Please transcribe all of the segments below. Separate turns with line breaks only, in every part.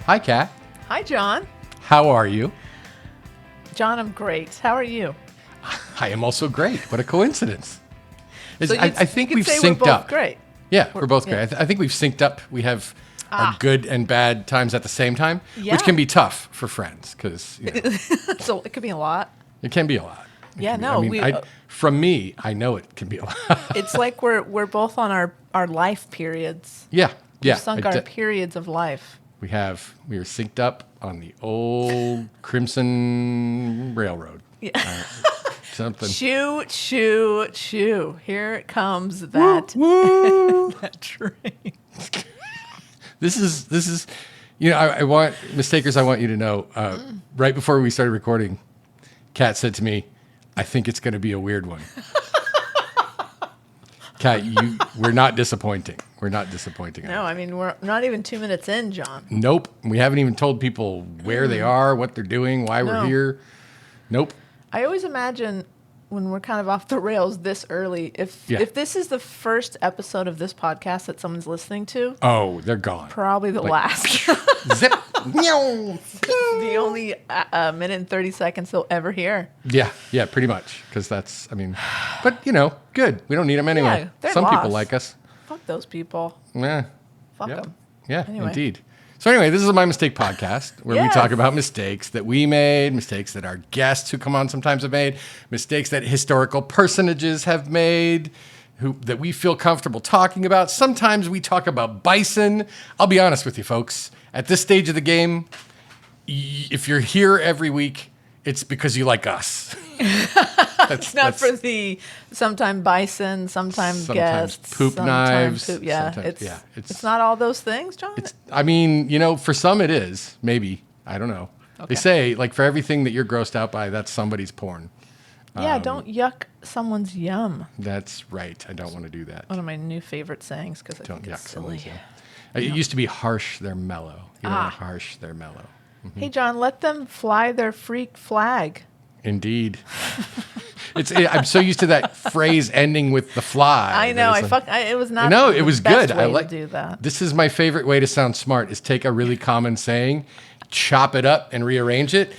Hi, Kat.
Hi, John.
How are you?
John, I'm great. How are you?
I am also great. What a coincidence.
So
I think we've
say
synced
we're both
up.
Great.
Yeah, we're both
yeah.
great. I think we've synced up. We have our good and bad times at the same time,
Yeah.
which can be tough for friends because
So it could be a lot.
it can be a lot.
Yeah,
Can be-
no,
I mean,
we-
from me, I know it can be a lot.
It's like we're both on our life periods.
Yeah, yeah.
We've sunk our periods of life.
We are synced up on the old Crimson Railroad.
Yeah.
Something.
Choo, choo, choo. Here it comes that
Woo!
that train.
This is, I want, mistakers, I want you to know, right before we started recording, Kat said to me, I think it's going to be a weird one. Kat, we're not disappointing. We're not disappointing.
No, I mean, we're not even 2 minutes in, John.
Nope. We haven't even told people where they are, what they're doing, why we're
No.
here. Nope.
I always imagine when we're kind of off the rails this early, if
Yeah.
this is the first episode of this podcast that someone's listening to,
Oh, they're gone.
probably the last.
Zip. Meow.
The only minute and 30 seconds they'll ever hear.
Yeah, pretty much. Because that's, but good. We don't need them anyway.
Yeah, they're
Some people
lost.
like us.
Fuck those people.
Yeah.
Fuck
Yep.
them.
Yeah,
Anyway.
indeed. So anyway, this is a My Mistake podcast where we
Yes.
talk about mistakes that we made, mistakes that our guests who come on sometimes have made, mistakes that historical personages have made, that we feel comfortable talking about. Sometimes we talk about bison. I'll be honest with you, folks. At this stage of the game, if you're here every week, it's because you like us.
It's not for the sometime bison, sometimes guests,
poop knives,
Poop, yeah,
sometimes-
it's not all those things, John.
For some it is. Maybe. I don't know.
Okay.
They say, for everything that you're grossed out by, that's somebody's porn.
Yeah, don't yuck someone's yum.
That's right. I don't want to do that.
One of my new favorite sayings because I
Don't
think
yuck
it's silly.
someone's yum. It used to be harsh, they're mellow. You don't want harsh, they're mellow.
Hey, John, let them fly their freak flag.
Indeed. I'm so used to that phrase ending with the fly.
I know.
that
It was not.
No,
the
it was
best
good.
way
I like
to do that.
This is my favorite way to sound smart is take a really common saying, chop it up and rearrange it.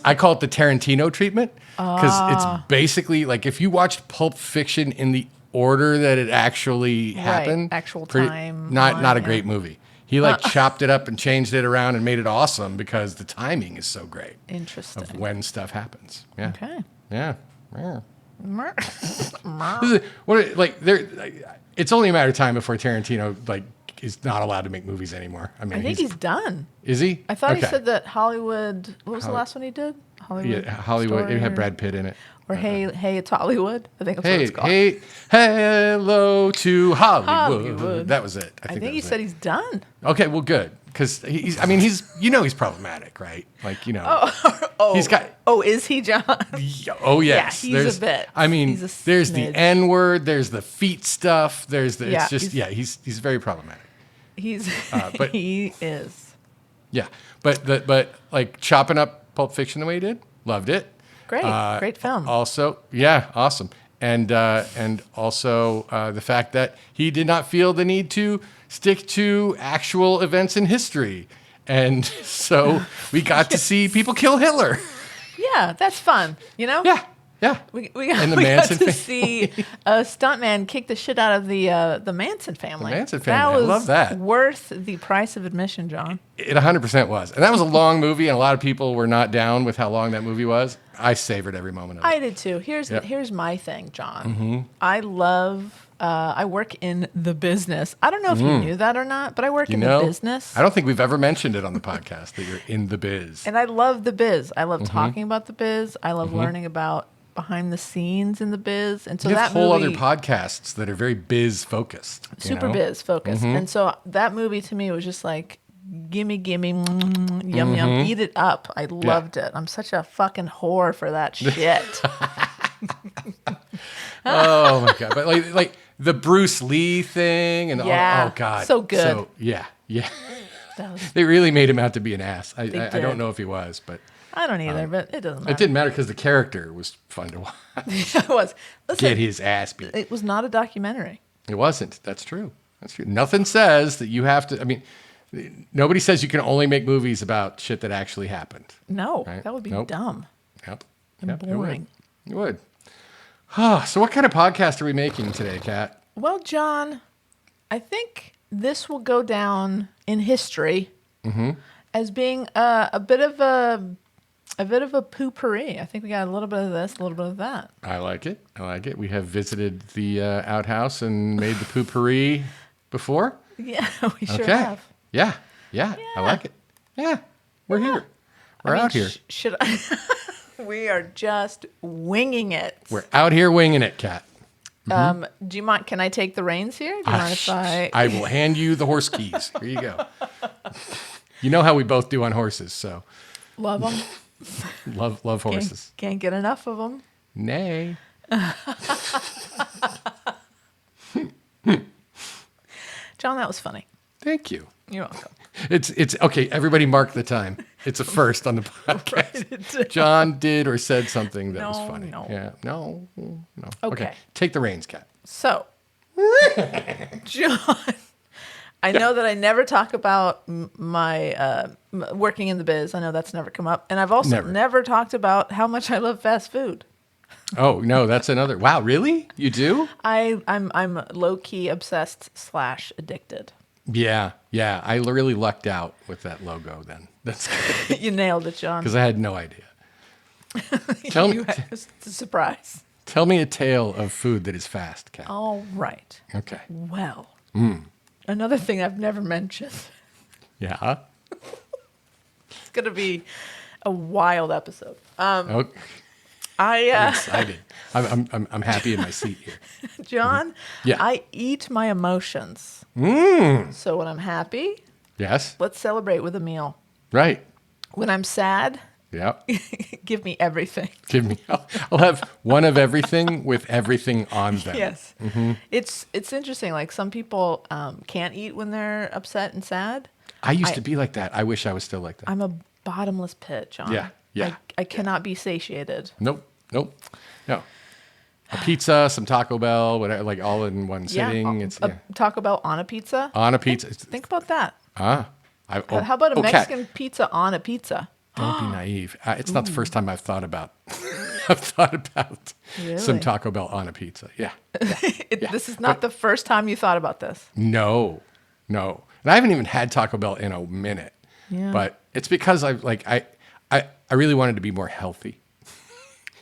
I call it the Tarantino treatment because it's basically like if you watched Pulp Fiction in the order that it actually happened,
actual time
not a great movie. He chopped it up and changed it around and made it awesome because the timing is so great
Interesting.
of when stuff happens. Yeah.
Okay.
Yeah. Yeah.
Mer-
It's only a matter of time before Tarantino is not allowed to make movies anymore.
I think he's done.
Is he?
I thought he
Okay.
said that Hollywood. What was the last one he did? Hollywood.
Yeah, Hollywood.
Story
It had
or-
Brad Pitt in it.
Or hey, it's Hollywood. I think that's what
Hey,
it's called.
hello to Hollywood.
Hollywood.
That was it.
I
that
think he
was
said
it.
he's done.
Okay, well, good, because he's he's problematic, right? He's got.
Oh, is he, John?
Oh yes,
he's
there's
a bit.
there's
He's a
the
smidge.
N word. There's the feet stuff. There's the.
Yeah,
It's just he's very problematic.
He's
but-
he is.
Yeah, but chopping up Pulp Fiction the way he did, loved it.
Great, great film.
Also, yeah, awesome, and also the fact that he did not feel the need to stick to actual events in history, and so we got to see people kill Hitler.
Yeah, that's fun.
Yeah.
We
And the
got
Manson
to
family.
see a stuntman kick the shit out of the Manson family.
The Manson family. I love that.
Worth the price of admission, John.
It 100% was, and that was a long movie, and a lot of people were not down with how long that movie was. I savored every moment of it.
I did too. Here's my thing, John.
Mm-hmm.
I love. I work in the business. I don't know if you knew that or not, but I work in the business.
I don't think we've ever mentioned it on the podcast that you're in the biz.
And I love the biz. I
Mm-hmm.
love talking about the biz. I love learning about behind the scenes in the biz. And so
you
that
have whole
movie,
other podcasts that are very biz focused.
super biz focused.
Mm-hmm.
And so that movie to me was just like, gimme, yum, yum, eat it up. I loved it. I'm such a fucking whore for that shit.
Oh my god! But like the Bruce Lee thing and
Yeah,
oh god,
so good.
So yeah.
That was-
They really made him out to be an ass. I
did.
don't know if he was, but
I don't either, but it doesn't matter.
it didn't matter because the character was fun to watch.
It was. Listen,
Get his ass beat.
it was not a documentary.
It wasn't. That's true. That's true. Nothing says that you have to. I mean, Nobody says you can only make movies about shit that actually happened.
No,
Right?
that would be
Nope.
dumb
Yep.
and
Yep,
boring.
It would. So what kind of podcast are we making today, Kat?
Well, John, I think this will go down in history as being a bit of a poopery. I think we got a little bit of this, a little bit of that.
I like it. We have visited the outhouse and made the poopery before.
Yeah, we sure
Okay.
have.
Yeah. I like it. Yeah. We're here. We're out here.
Should I? We are just winging it.
We're out here winging it, Kat.
Do you mind? Can I take the reins here? Do you mind if I?
I will hand you the horse keys. Here you go. You know how we both do on horses, so
Love them.
love horses.
Can't get enough of them.
Nay.
John, that was funny.
Thank you.
You're welcome.
It's okay. Everybody mark the time. It's a first on the podcast. John did or said something that was funny.
No.
Yeah. No.
Okay.
Take the reins, Kat.
So, John, I know that I never talk about my working in the biz. I know that's never come up. And I've also never talked about how much I love fast food.
Oh, no, that's another. Wow, really? You do?
I'm low-key obsessed / addicted.
Yeah. I really lucked out with that logo then. That's good.
You nailed it, John.
Because I had no idea. Tell me,
It's a surprise.
tell me a tale of food that is fast, Kat.
All right.
Okay.
Well, another thing I've never mentioned.
Yeah.
It's going to be a wild episode.
Oh, I'm excited. I'm happy in my seat here.
John,
Yeah.
I eat my emotions. So when I'm happy,
Yes.
let's celebrate with a meal.
Right.
When I'm sad,
Yeah.
give me everything.
Give me. I'll have one of everything with everything on them.
Yes. It's interesting. Like some people can't eat when they're upset and sad.
I used to be like that. I wish I was still like that.
I'm a bottomless pit, John.
Yeah.
I cannot be satiated.
Nope. No. A pizza, some Taco Bell, whatever, like all in one sitting. It's
Taco Bell on a pizza.
on a pizza.
Think about that.
How
about a Mexican pizza on a pizza?
Don't be naive. It's not the first time I've thought about
Really?
some Taco Bell on a pizza. Yeah.
This is not the first time you thought about this.
No. And I haven't even had Taco Bell in a minute.
Yeah.
But it's because I really wanted to be more healthy.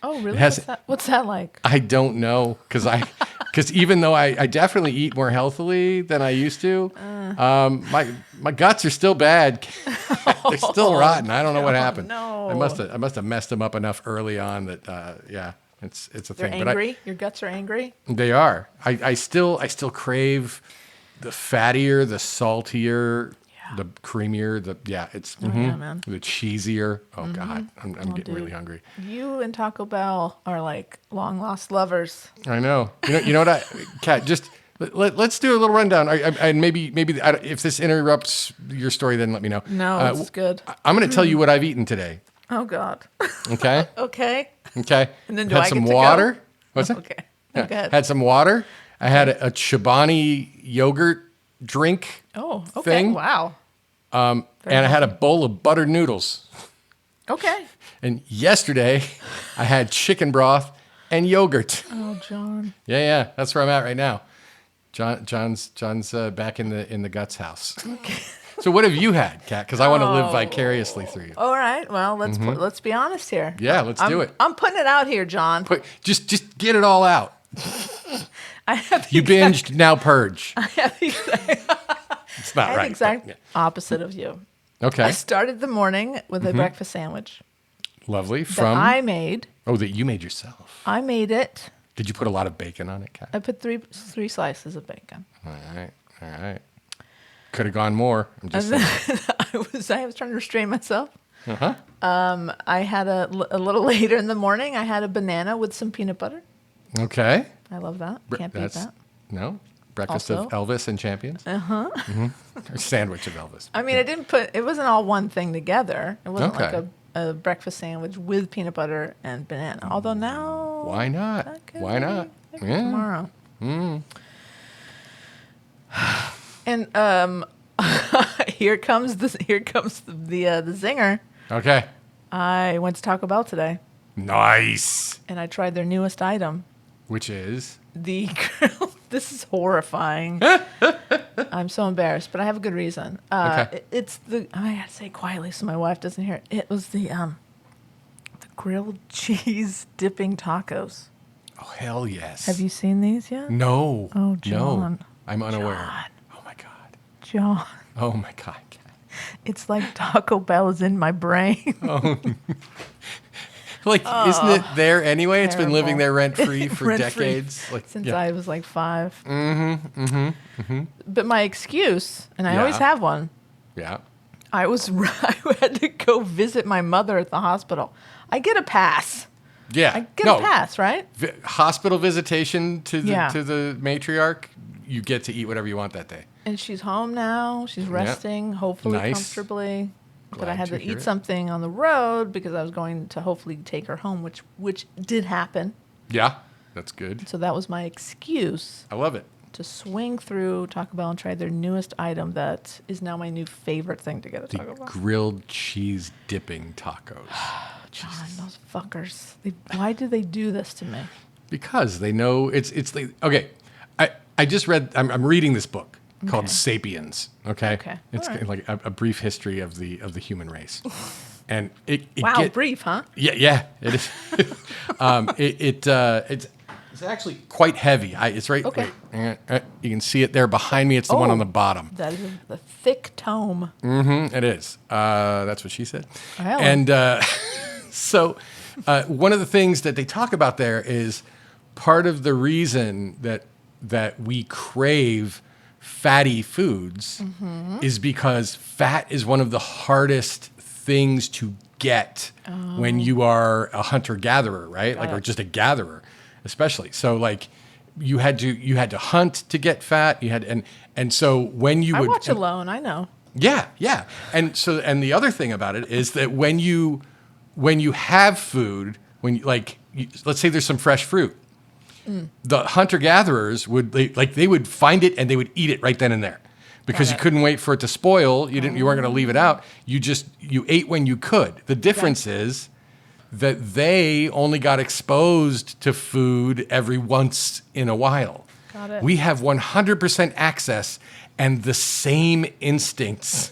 Oh, really?
has-
What's that like?
I don't know because even though I definitely eat more healthily than I used to, my guts are still bad. They're still rotten. I don't know what happened.
No.
I must have messed them up enough early on that it's a
They're
thing.
angry? Your guts are angry?
They are. I still crave the fattier, the saltier, the creamier,
man.
the cheesier. Oh God, I'm getting really hungry.
You and Taco Bell are like long lost lovers.
I know. You know what, Kat? Just let's do a little rundown. And maybe if this interrupts your story, then let me know.
No, it's good.
I'm going to tell you what I've eaten today.
Oh God.
Okay.
Okay.
Okay.
And then do
had
I
some
get to go?
water. What's that?
Okay.
Yeah.
Go ahead.
Had some water. I had a Chobani yogurt drink.
Oh, okay.
thing.
Wow.
And I had a bowl of buttered noodles.
Okay.
And yesterday, I had chicken broth and yogurt.
Oh, John.
Yeah, that's where I'm at right now. John's back in the guts house.
Okay.
So what have you had, Kat? Because I want to live vicariously through you.
All right. Well, let's be honest here.
Yeah, let's do it.
I'm putting it out here, John.
Just get it all out.
I have
You binged, now purge.
I have the
It's not right.
exact
but,
opposite of you.
Okay.
I started the morning with a breakfast sandwich
Lovely.
that
From
I made.
that you made yourself.
I made it.
Did you put a lot of bacon on it, Kat?
I put three slices of bacon.
All right. Could have gone more. I'm just
And
saying.
then I was trying to restrain myself.
Uh-huh.
I had a little later in the morning. I had a banana with some peanut butter.
Okay.
I love that. Can't beat that.
No. Breakfast
Also-
of Elvis and Champions. Uh-huh. Or sandwich of Elvis.
I mean, it wasn't all one thing together. It wasn't
Okay.
like a breakfast sandwich with peanut butter and banana. Although now,
Why not?
that could
Why
be
not?
maybe
Yeah.
tomorrow. And I here comes the zinger.
Okay.
I went to Taco Bell today,
Nice.
and I tried their newest item,
Which is?
the grill. This is horrifying. I'm so embarrassed, but I have a good reason.
Okay.
It's the, I gotta say it quietly so my wife doesn't hear it. It was the grilled cheese dipping tacos.
Oh, hell yes.
Have you seen these yet?
No.
Oh, John.
No. I'm unaware.
John.
Oh, my God.
John,
Oh, my God.
it's like Taco Bell is in my brain.
Like, isn't it there anyway? It's been living
Terrible.
there rent-free for
Rent-free
decades. Like,
Since
yeah.
I was like 5. But my excuse, and I always
Yeah.
have one,
Yeah.
I had to go visit my mother at the hospital. I get a pass.
Yeah.
I get a pass, right?
Hospital visitation to the
Yeah.
to the matriarch, you get to eat whatever you want that day.
And she's home now. She's resting, hopefully
Nice.
comfortably. But I
Glad
had
to
to
hear
eat
it.
something on the road because I was going to hopefully take her home, which did happen.
Yeah. That's good.
So that was my excuse
I love it.
to swing throrough Taco Bell and try their newest item that is now my new favorite thing to get at
The
Taco Bell.
grilled cheese dipping tacos.
John, those fuckers. Why do they do this to me?
Because they know it's like, okay. I just read, I'm reading this book called Sapiens. Okay.
Okay.
It's
All right.
like a brief history of the human race. And it
Wow, brief, huh?
Yeah, it is. It's actually quite heavy. It's right.
Okay.
Wait, you can see it there behind me. It's the one on the bottom.
That is a thick tome.
It is. That's what she said.
Well.
And so, one of the things that they talk about there is part of the reason that we crave fatty foods is because fat is one of the hardest things to get when you are a hunter-gatherer, right? Like, or just a gatherer, especially. So, like, you had to hunt to get fat. And so when you
I
would
watch Alone, I know.
yeah, yeah. And the other thing about it is that when you have food, let's say there's some fresh fruit, the hunter gatherers they would find it and they would eat it right then and there, because you couldn't wait for it to spoil. You weren't going to leave it out. You ate when you could. The difference is that they only got exposed to food every once in a while.
Got it.
We have 100% access and the same instincts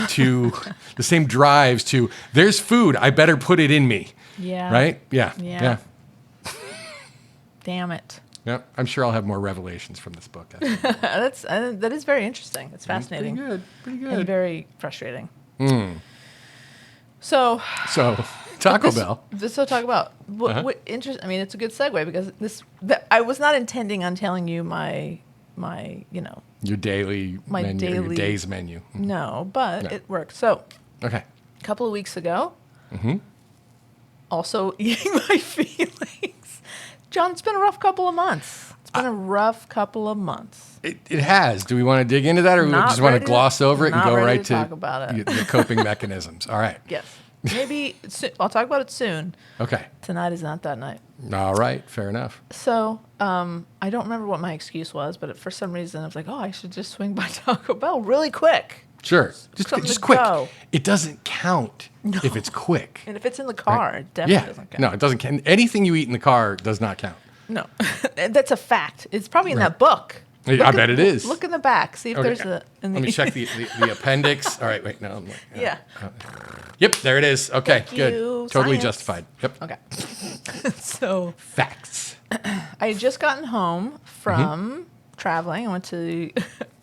to the same drives to there's food, I better put it in me.
Yeah.
Right? Yeah.
Yeah. Damn it.
Yeah. I'm sure I'll have more revelations from this book.
That is very interesting. It's fascinating.
Pretty good. Pretty
And
good.
very frustrating. So
So, Taco Bell.
So talk about what interest. I mean, it's a good segue because I was not intending on telling you my
Your daily
My
menu, your
daily-
day's menu.
no, but
No.
it worked. So
Okay.
a couple of weeks ago, also eating my feelings. John, it's been a rough couple of months. It's been a rough couple of months.
It has. Do we want to dig into that, or we
Not
just want to
ready
gloss over it and
not
go
ready
right
to
to
talk about it.
the coping mechanisms? All right.
Yes, maybe I'll talk about it soon.
Okay.
Tonight is not that night.
All right. Fair enough.
So I don't remember what my excuse was, but for some reason I was like, oh, I should just swing by Taco Bell really quick.
Sure.
Something
Just
to
quick.
go.
It doesn't count if it's quick.
And if it's in the car, it definitely
Yeah.
doesn't count.
No, it doesn't count. Anything you eat in the car does not count.
No, that's a fact. It's probably in that book.
I bet it is.
Look in the back. See if
Okay.
there's a.
Let me check the appendix. All right. Wait. No. I'm like,
Yeah.
Yep. There it is. Okay.
Thank
Good.
you.
Totally
Science.
justified. Yep.
Okay. So
Facts.
I had just gotten home
Mm-hmm.
from traveling. I went to the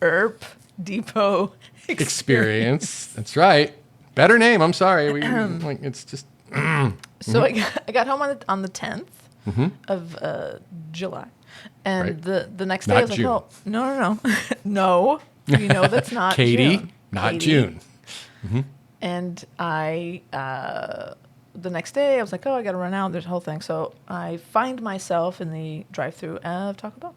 ERP Depot
Experience. That's right. Better name. I'm sorry. It's just.
So I got home on the 10th of July, and
Right.
the next day
Not
I was
June.
like, oh no, no, you know that's not
Katie,
June.
not
Katie.
June.
And I the next day I was like, oh, I got to run out. There's a whole thing. So I find myself in the drive-through of Taco Bell.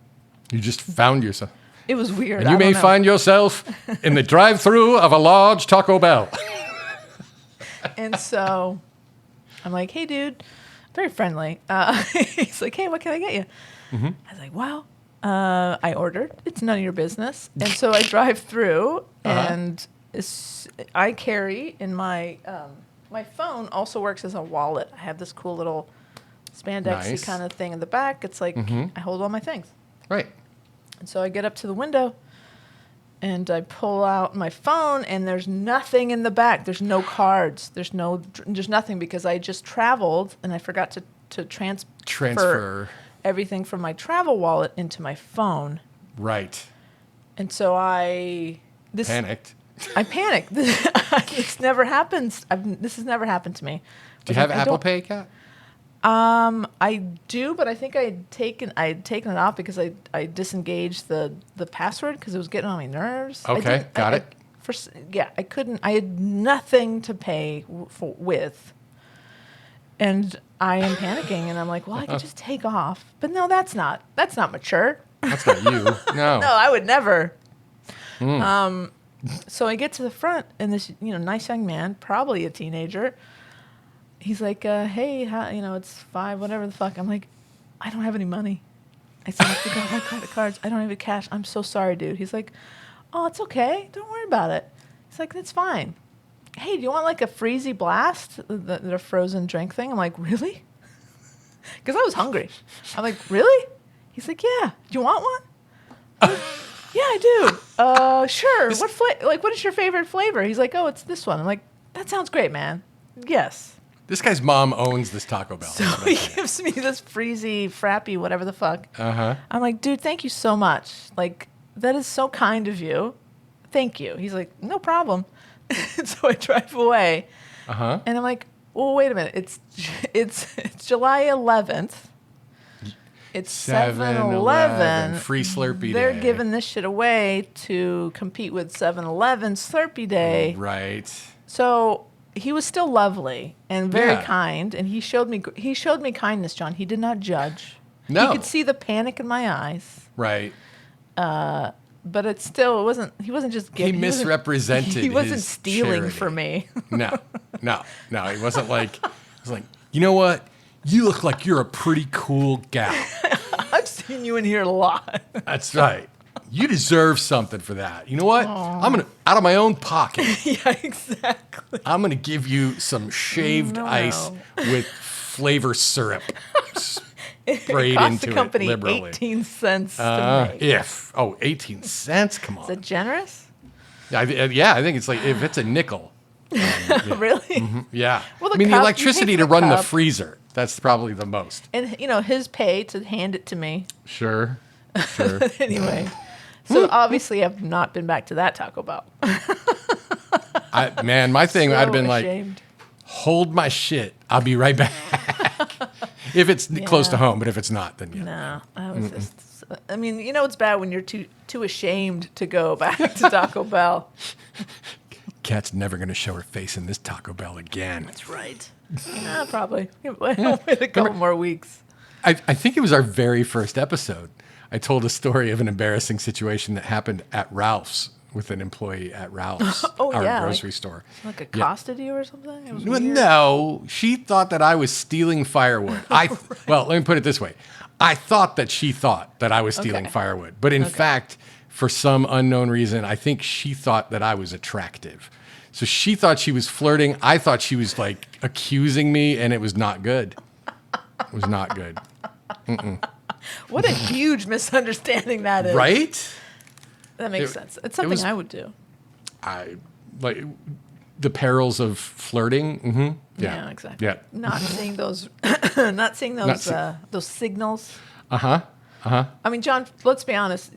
You just found yourself.
It was weird.
And
I
you may
don't know.
find yourself in the drive-through of a large Taco Bell.
And so I'm like, hey, dude, very friendly. He's like, hey, what can I get you? I was like, well, I ordered. It's none of your business. And so I drive through, and I carry in my my phone also works as a wallet. I have this cool little spandexy kind of thing in the back. It's like I hold all my things.
Right.
And so I get up to the window and I pull out my phone and there's nothing in the back. There's no cards. There's nothing because I just traveled and I forgot to transfer everything from my travel wallet into my phone.
Right.
And so
Panicked.
I panicked. This never happens. This has never happened to me.
Do you have Apple Pay, Kat?
I do, but I think I had taken it off because I disengaged the password because it was getting on my nerves.
Okay, got it.
I couldn't. I had nothing to pay with, and I am panicking, and I'm like, well, I could just take off, but no, that's not mature.
That's not you. No.
No, I would never. So I get to the front, and this nice young man, probably a teenager. He's like, hey, it's 5, whatever the fuck. I'm like, I don't have any money. I said, I forgot my credit cards. I don't have any cash. I'm so sorry, dude. He's like, oh, it's okay. Don't worry about it. He's like, that's fine. Hey, do you want like a Freezy Blast, the frozen drink thing? I'm like, really? Because I was hungry. I'm like, really? He's like, yeah. Do you want one? Yeah, I do. Sure. What is your favorite flavor? He's like, oh, it's this one. I'm like, that sounds great, man. Yes.
This guy's mom owns this Taco Bell.
So he gives me this Freezy, Frappy, whatever the fuck.
Uh-huh.
I'm like, dude, thank you so much. Like, that is so kind of you. Thank you. He's like, no problem. So I drive away.
Uh-huh.
And I'm like, well, wait a minute. It's July 11th. It's 7-Eleven.
Free Slurpee Day.
They're giving this shit away to compete with 7-Eleven Slurpee Day.
Right.
So he was still lovely and very kind, and he showed me kindness, John. He did not judge.
No.
He could see the panic in my eyes.
Right.
But it wasn't. He wasn't just giving.
He misrepresented.
He wasn't
his
stealing
charity.
for me.
No. He wasn't like. He was like, you know what? You look like you're a pretty cool gal.
I've seen you in here a lot.
That's right. You deserve something for that. You know what? I'm gonna out of my own pocket.
Yeah, exactly.
I'm gonna give you some shaved ice with flavor syrup sprayed
cost
into
the company
it liberally.
18 cents to make.
18 cents? Come on.
Is it generous?
I think it's like if it's a nickel.
Really?
Mm-hmm. Yeah.
Well,
the
cup,
electricity to run the freezer. That's probably the most.
And his pay to hand it to me.
Sure.
Anyway. So obviously I've not been back to that Taco Bell.
My thing
So
I'd have been
ashamed.
like, hold my shit. I'll be right back. If it's close to home, but if it's not, then yeah.
No, I was just. I mean, it's bad when you're too ashamed to go back to Taco Bell.
Kat's never going to show her face in this Taco Bell again.
That's right. Probably. Wait a couple more weeks.
I think it was our very first episode. I told a story of an embarrassing situation that happened at Ralph's with an employee at Ralph's, our grocery store.
Like accosted you or something? It was
Well,
weird.
no, she thought that I was stealing firewood. Well, let me put it this way. I thought that she thought that I was stealing firewood. But in fact, for some unknown reason, I think she thought that I was attractive. So she thought she was flirting. I thought she was like accusing me, and it was not good. It was not good.
What a huge misunderstanding that is.
Right?
That makes sense. It's something I would do.
I like the perils of flirting. Mm-hmm.
Yeah, exactly.
Yeah.
Not seeing those, those signals.
Uh-huh.
I mean, John, let's be honest.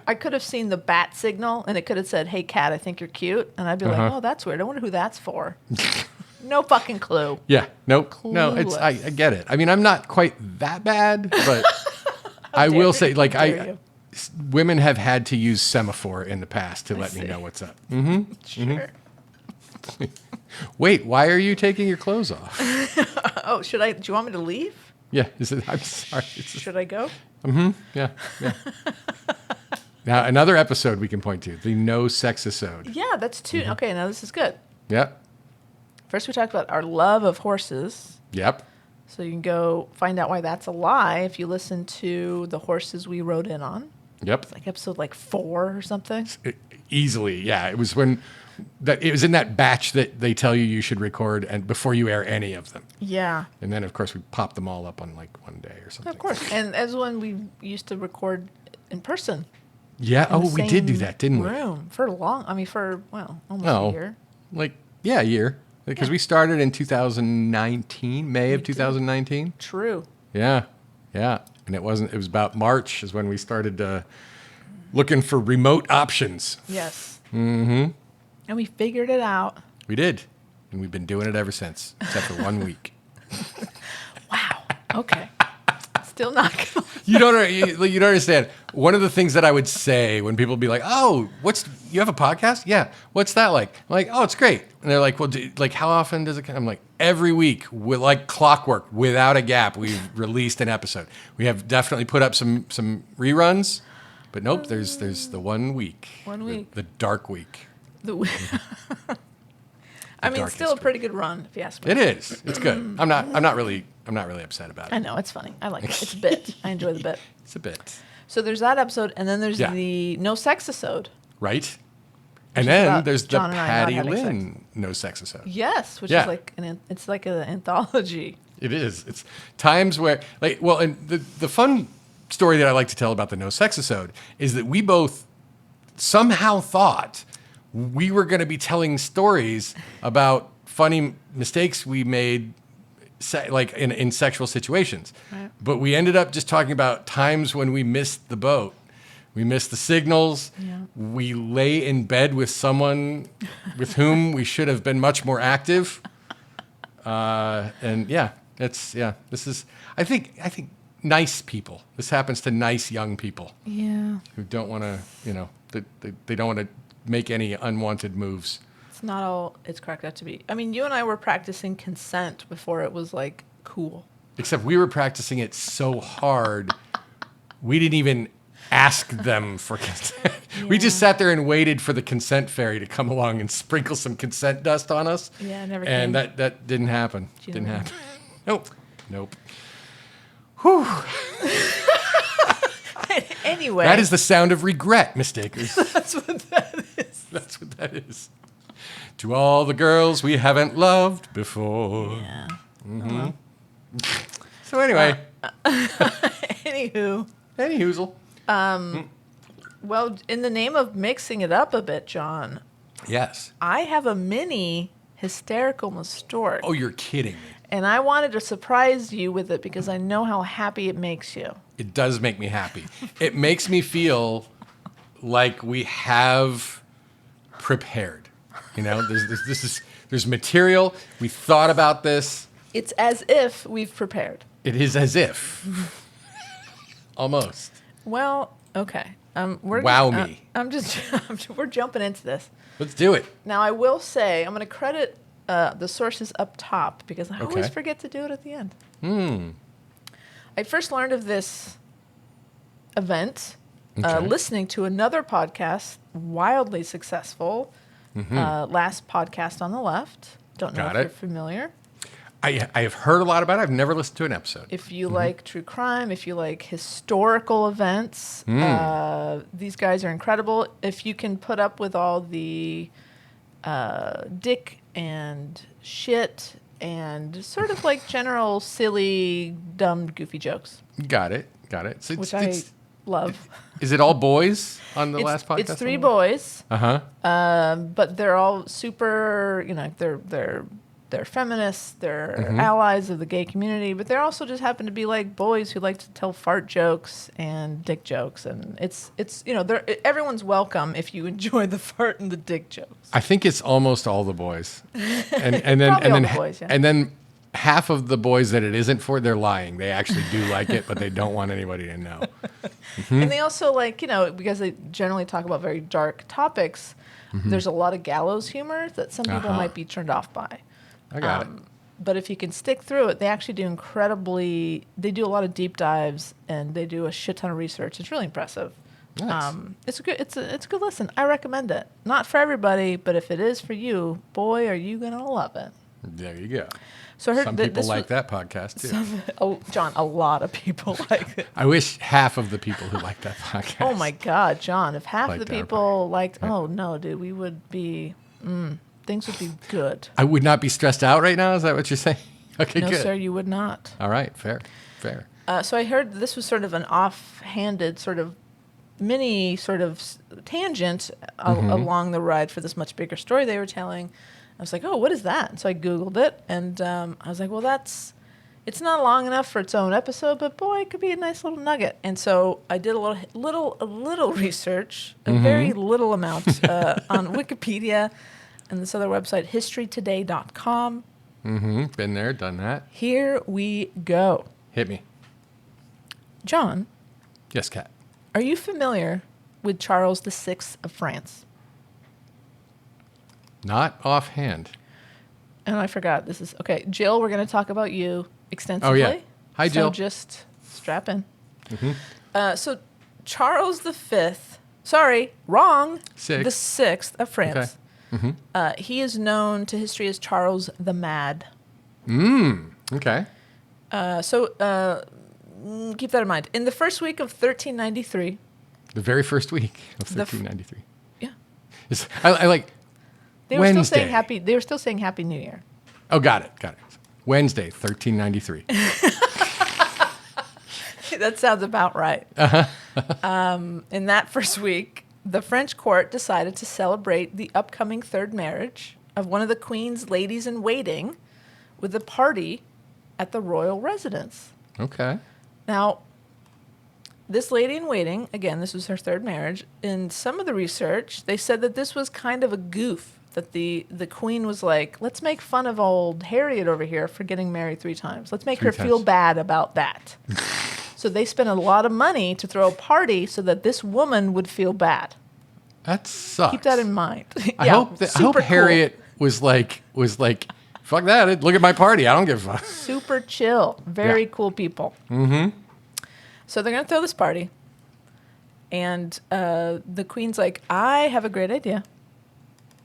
I could have seen the bat signal, and it could have said, "Hey, Kat, I think you're cute," and I'd be like, "Oh, that's weird. I wonder who that's for." No fucking clue.
Yeah. Nope. No, I get it. I mean, I'm not quite that bad, but I will say, like, women have had to use semaphore in the past to let me know what's up. Mm-hmm.
Sure.
Mm-hmm. Wait, why are you taking your clothes off?
Oh, do you want me to leave?
Yeah. I'm sorry.
Should I go?
Mm-hmm. Yeah. Now, another episode we can point to, the no sex episode.
Yeah, that's two. Mm-hmm. Okay, now this is good.
Yep.
First, we talked about our love of horses.
Yep.
So you can go find out why that's a lie if you listen to the horses we rode in on.
Yep.
It's like episode like 4 or something.
Easily, yeah. It was it was in that batch that they tell you should record and before you air any of them.
Yeah.
And then, of course, we popped them all up on like one day or something.
Of course. And as when we used to record in person.
Yeah.
In the
Oh, we did do
same
that, didn't we?
room for almost a year.
Like, yeah, a year. Because we started in 2019, May of 2019.
True.
Yeah. Yeah. And it was about March is when we started looking for remote options.
Yes.
Mm-hmm.
And we figured it out.
We did. And we've been doing it ever since, except for 1 week.
Wow. Okay. Still not going to...
You don't understand. One of the things that I would say when people be like, "Oh, you have a podcast?" Yeah. What's that like? I'm like, "Oh, it's great." And they're like, "Well, how often does it come?" I'm like, "Every week, with like clockwork, without a gap, we've released an episode. We have definitely put up some reruns, but nope, there's the 1 week.
1 week.
The dark week.
I mean, it's still a pretty good run, if you ask me.
It is. It's good. I'm not really upset about it.
I know, it's funny. I like it. It's a bit. I enjoy the bit.
It's a bit.
So there's that episode, and then there's the no sex episode.
Right. And then there's the
John and I not
Patty
having
Lynn no sex episode.
Yes, which is like it's like an anthology.
It is. It's times where and the fun story that I like to tell about the no sex episode is that we both somehow thought we were going to be telling stories about funny mistakes we made in sexual situations. Right. But we ended up just talking about times when we missed the boat. We missed the signals. Yeah. We lay in bed with someone with whom we should have been much more active. This is, I think nice people. This happens to nice young people.
Yeah.
Who don't want to, they don't want to make any unwanted moves.
It's not all it's cracked out to be. I mean, you and I were practicing consent before it was like cool.
Except we were practicing it so hard, we didn't even ask them for consent. Yeah. We just sat there and waited for the consent fairy to come along and sprinkle some consent dust on us.
Yeah, it never came.
And that didn't happen. Didn't happen. Nope. Whew.
Anyway.
That is the sound of regret, mistakers.
That's what that is.
That's what that is. To all the girls we haven't loved before.
Yeah.
Mm-hmm. Oh, well. So anyway. Anyhoozle.
Well, in the name of mixing it up a bit, John.
Yes.
I have a mini hysterical mistort.
Oh, you're kidding me.
And I wanted to surprise you with it because I know how happy it makes you.
It does make me happy. It makes me feel like we have prepared. There's material. We thought about this.
It's as if we've prepared.
It is as if. Almost.
Well, okay. We're jumping into this.
Let's do it.
Now, I will say, I'm going to credit the sources up top because I always forget to do it at the end. I first learned of this event listening to another podcast, wildly successful, Last Podcast on the Left. Don't know if you're familiar.
I have heard a lot about it. I've never listened to an episode.
If you like true crime, if you like historical events, these guys are incredible. If you can put up with all the dick and shit and sort of like general silly, dumb, goofy jokes.
Got it. So
which I love.
Is it all boys on the last podcast?
It's 3 boys.
Uh-huh.
But they're all super, they're feminists, they're allies of the gay community, but they also just happen to be like boys who like to tell fart jokes and dick jokes, and it's everyone's welcome if you enjoy the fart and the dick jokes.
I think it's almost all the boys, and then half of the boys that it isn't for, they're lying. They actually do like it, but they don't want anybody to know.
And they also because they generally talk about very dark topics. There's a lot of gallows humor that some people might be turned off by.
I got it.
But if you can stick through it, they actually do they do a lot of deep dives and they do a shit ton of research. It's really impressive.
Nice.
It's a good listen. I recommend it. Not for everybody, but if it is for you, boy, are you going to love it.
There you go.
So I heard
Some
that
people
this
like
was,
that podcast too.
Oh, John, a lot of people like it.
I wish half of the people who like that podcast.
Oh my God, John! If half
Liked
the
our
people liked,
Yeah.
oh no, dude, we would be, things would be good.
I would not be stressed out right now. Is that what you're saying? Okay,
No,
good.
sir, you would not.
All right, fair.
So I heard this was sort of an offhanded sort of mini sort of tangent along the ride for this much bigger story they were telling. I was like, oh, what is that? And so I Googled it, and I was like, well, it's not long enough for its own episode, but boy, it could be a nice little nugget. And so I did a little research, a very little amount on Wikipedia and this other website, historytoday.com.
Been there, done that.
Here we go.
Hit me.
John,
Yes, Kat.
are you familiar with Charles VI of France?
Not offhand.
And I forgot, this is, okay, Jill, we're going to talk about you extensively.
Oh, yeah. Hi,
So
Jill.
just strap in. So Charles V, sorry, wrong,
Six.
the 6th of France.
Okay.
He is known to history as Charles the Mad.
Okay.
Keep that in mind. In the first week of 1393,
The very first week of
The f-
1393.
yeah,
I like
they were still saying
Wednesday.
happy. They were still saying Happy New Year.
Oh, got it. Wednesday, 1393.
That sounds about right. In that first week, the French court decided to celebrate the upcoming third marriage of one of the Queen's ladies in waiting with a party at the royal residence.
Okay.
Now, this lady in waiting, again, this was her third marriage. In some of the research, they said that this was kind of a goof, that the Queen was like, let's make fun of old Harriet over here for getting married 3 times. Let's make her
Three
feel
times.
bad about that. So they spent a lot of money to throw a party so that this woman would feel bad.
That sucks.
Keep that in mind.
I hope
super cool.
Harriet was like, fuck that. Look at my party. I don't give a fuck.
Super chill. Very
Yeah.
cool people. So they're going to throw this party. And the Queen's like, I have a great idea.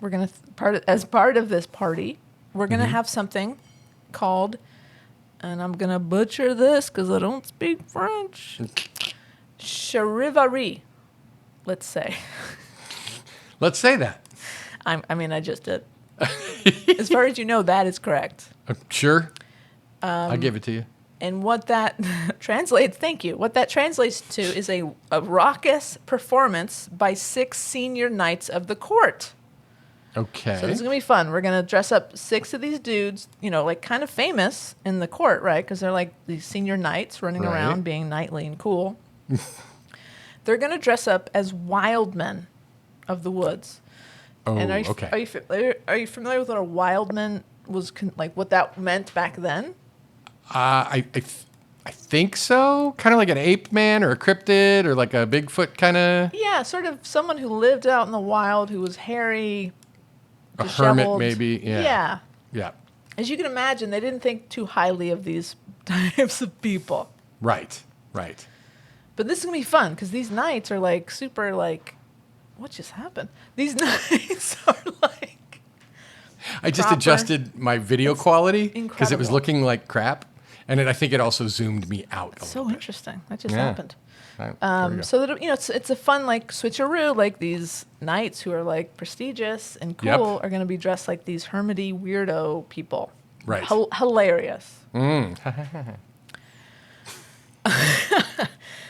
We're going to, as part of this party, we're going to have something called, and I'm going to butcher this because I don't speak French, charivari, let's say.
Let's say that.
I just did. As far as you know, that is correct.
Sure. I'll give it to you.
And what that translates, thank you, what that translates to is a raucous performance by 6 senior knights of the court.
Okay.
So this is going to be fun. We're going to dress up 6 of these dudes, like kind of famous in the court, right? Because they're like these senior knights running
Right.
around being knightly and cool. They're going to dress up as wild men of the woods.
Oh,
And
okay.
Are you familiar with what a wild man was, like what that meant back then?
I think so. Kind of like an ape man or a cryptid or like a Bigfoot kind of.
Yeah, sort of someone who lived out in the wild, who was hairy,
A hermit,
disheveled.
maybe. Yeah. Yeah.
As you can imagine, they didn't think too highly of these types of people.
Right.
But this is going to be fun because these knights are like super like, what just happened? These knights are like,
I just
proper.
adjusted my video quality because it was
incredible.
looking like crap. And I think it also zoomed me out a
so
little bit.
interesting. That just
Yeah.
happened.
Right, there we go.
So that it's a fun like switcheroo. Like these knights who are like prestigious and cool
Yep.
are going to be dressed like these hermity weirdo people.
Right.
Hilarious.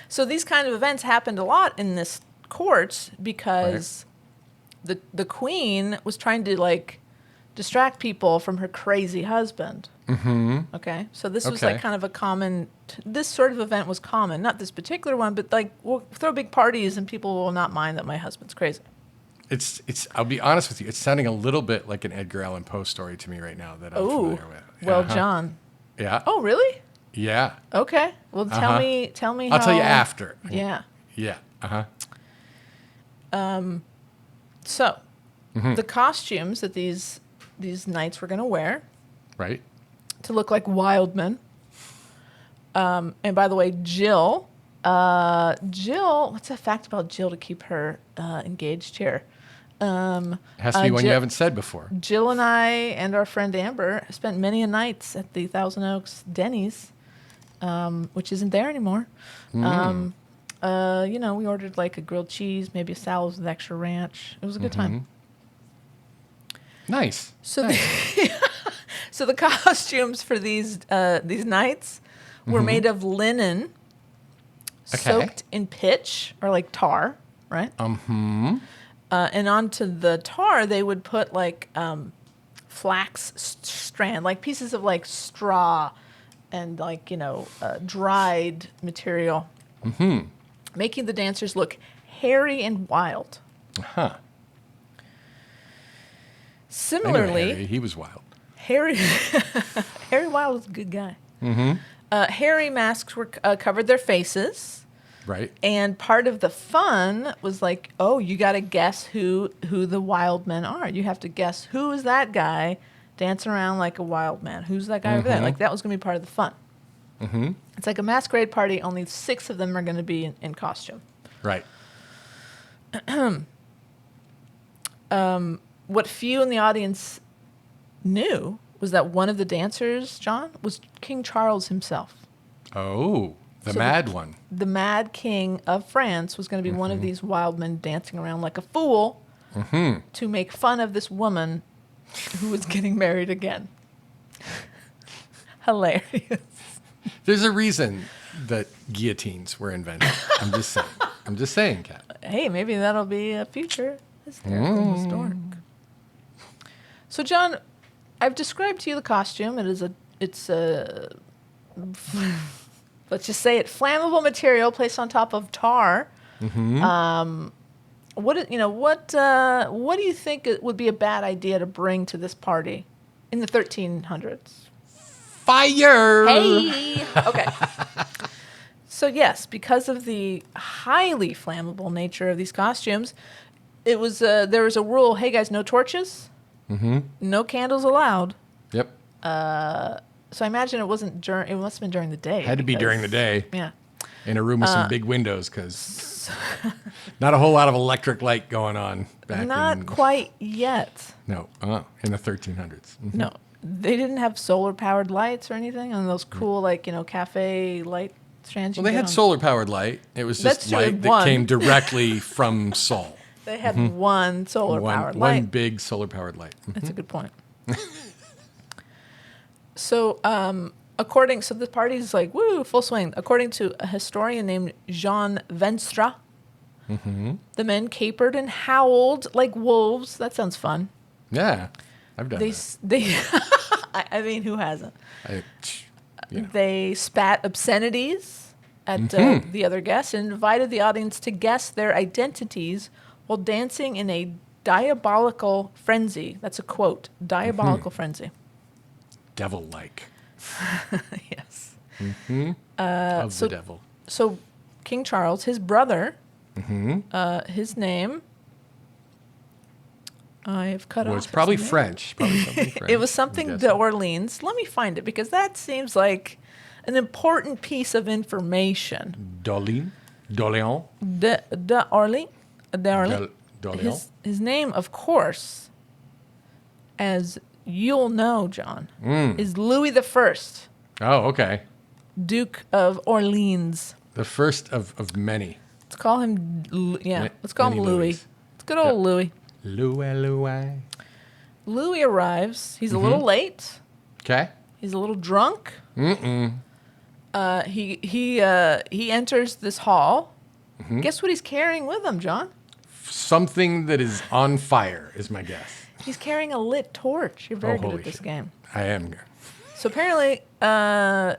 So these kind of events happened a lot in this court because the queen was trying to like distract people from her crazy husband. Okay, so this was
Okay.
like kind of a common. This sort of event was common, not this particular one, but like we'll throw big parties and people will not mind that my husband's crazy.
It's. I'll be honest with you. It's sounding a little bit like an Edgar Allan Poe story to me right now that I'm
Oh,
familiar with.
well,
Uh-huh.
John.
Yeah.
Oh, really?
Yeah.
Okay. Well, tell me.
I'll tell you
how-
after.
Yeah.
Yeah. Uh-huh.
So,
Mm-hmm.
the costumes that these knights were going to wear
Right.
to look like wild men. And by the way, Jill, what's a fact about Jill to keep her engaged here?
Has to be one you haven't said before.
Jill and I and our friend Amber spent many a nights at the Thousand Oaks Denny's, which isn't there anymore. We ordered like a grilled cheese, maybe a salad with extra ranch. It was a good time.
Nice.
So so the costumes for these nights were made of linen, soaked in pitch or like tar, right? And onto the tar, they would put like flax strand, like pieces of like straw and like, dried material, making the dancers look hairy and wild.
Huh.
Similarly,
Harry, he was wild.
Harry Wild was a good guy. Hairy masks were covered their faces.
Right.
And part of the fun was like, oh, you got to guess who the wild men are. You have to guess who is that guy dancing around like a wild man. Who's that guy over there? Like that was going to be part of the fun. It's like a masquerade party. Only 6 of them are going to be in costume.
Right.
What few in the audience knew was that one of the dancers, John, was King Charles himself.
Oh. The mad one.
The mad king of France was going to be one of these wild men dancing around like a fool to make fun of this woman who was getting married again. Hilarious.
There's a reason that guillotines were invented. I'm just saying, Kat.
Hey, maybe that'll be a future historic. So, John, I've described to you the costume. It's a let's just say it, flammable material placed on top of tar. What do you think it would be a bad idea to bring to this party in the 1300s?
Fire!
Hey! Okay. So yes, because of the highly flammable nature of these costumes, there was a rule, hey guys, no torches, no candles allowed.
Yep.
So I imagine it wasn't during. It must have been during the day.
Had to be during the day.
Yeah.
In a room with some big windows, because not a whole lot of electric light going on back
Not quite yet.
No, in the 1300s.
No, they didn't have solar-powered lights or anything on those cool, cafe light strands.
Well, they had solar-powered light. It was just light that came directly from Sol.
They had one solar-powered light.
One big solar-powered light.
That's a good point. So, so the party's like, woo, full swing. According to a historian named Jean Venstre, the men capered and howled like wolves. That sounds fun.
Yeah, I've done that.
I mean, who hasn't? They spat obscenities at the other guests and invited the audience to guess their identities while dancing in a diabolical frenzy. That's a quote. Diabolical frenzy.
Devil-like.
Yes.
Of the devil.
So King Charles, his brother, his name, I have cut off.
Was probably French. Probably something French.
It was something d'Orleans. Let me find it because that seems like an important piece of information.
D'Orleans.
D'Orleans.
D'Orleans.
His name, of course, as you'll know, John, is Louis the First.
Oh, okay.
Duke of Orleans.
The first of many.
Let's call him, let's call him Louis.
Louis.
It's good old Louis.
Louis.
Louis arrives. He's a little late.
Okay.
He's a little drunk. He enters this hall. Guess what he's carrying with him, John?
Something that is on fire is my guess.
He's carrying a lit torch. You're very good at this game.
I am.
So apparently,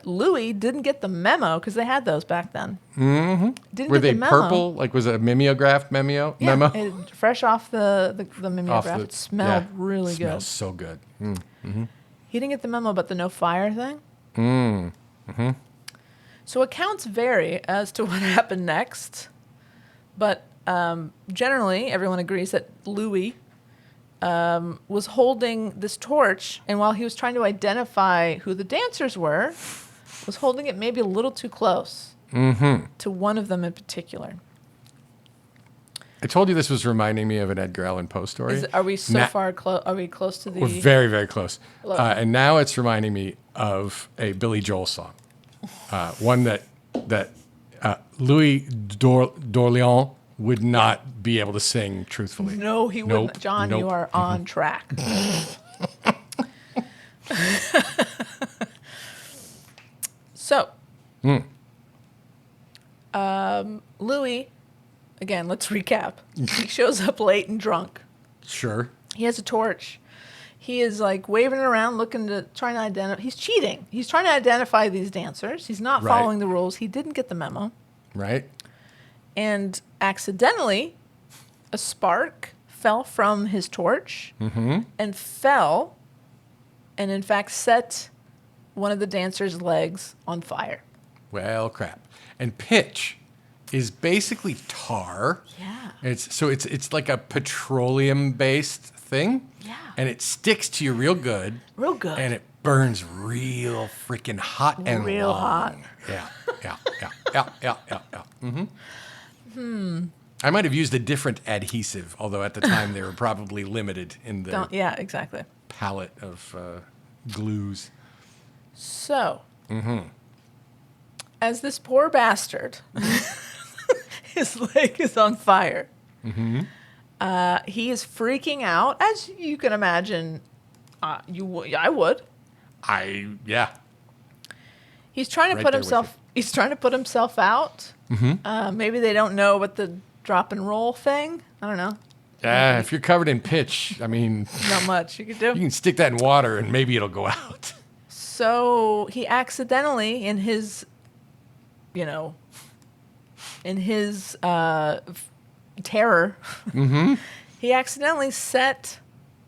Louis didn't get the memo because they had those back then. Didn't
Were
get
they
the memo.
purple? Like, was it a mimeographed memo?
Yeah, fresh off the mimeograph. It smelled really good.
Smells so good.
He didn't get the memo about the no fire thing. So accounts vary as to what happened next, but generally everyone agrees that Louis was holding this torch, and while he was trying to identify who the dancers were, was holding it maybe a little too close to one of them in particular.
I told you this was reminding me of an Edgar Allan Poe story.
Are we so far close? Are we close to the?
We're very, very close. And now it's reminding me of a Billy Joel song, one that Louis d'Orléans would not be able to sing truthfully.
No, he wouldn't. John, you are on track. So, Louis, again, let's recap. He shows up late and drunk.
Sure.
He has a torch. He is like waving it around, trying to identify. He's cheating. He's trying to identify these dancers. He's not following the rules. He didn't get the memo.
Right.
And accidentally, a spark fell from his torch and fell, and in fact set one of the dancers' legs on fire.
Well, crap. And pitch is basically tar.
Yeah.
It's like a petroleum-based thing.
Yeah.
And it sticks to you real good.
Real good.
And it burns real freaking hot and
real
long.
hot.
Yeah. I might have used a different adhesive, although at the time they were probably limited in the
Yeah, exactly.
palette of glues.
So, as this poor bastard, his leg is on fire. He is freaking out, as you can imagine. I would.
Yeah.
He's trying to
Right
put
there with
himself. He's trying to put himself out. Maybe they don't know about the drop and roll thing. I don't know.
If you're covered in pitch, I mean,
Not much you could do.
you can stick that in water and maybe it'll go out.
So he accidentally, in his terror, he accidentally set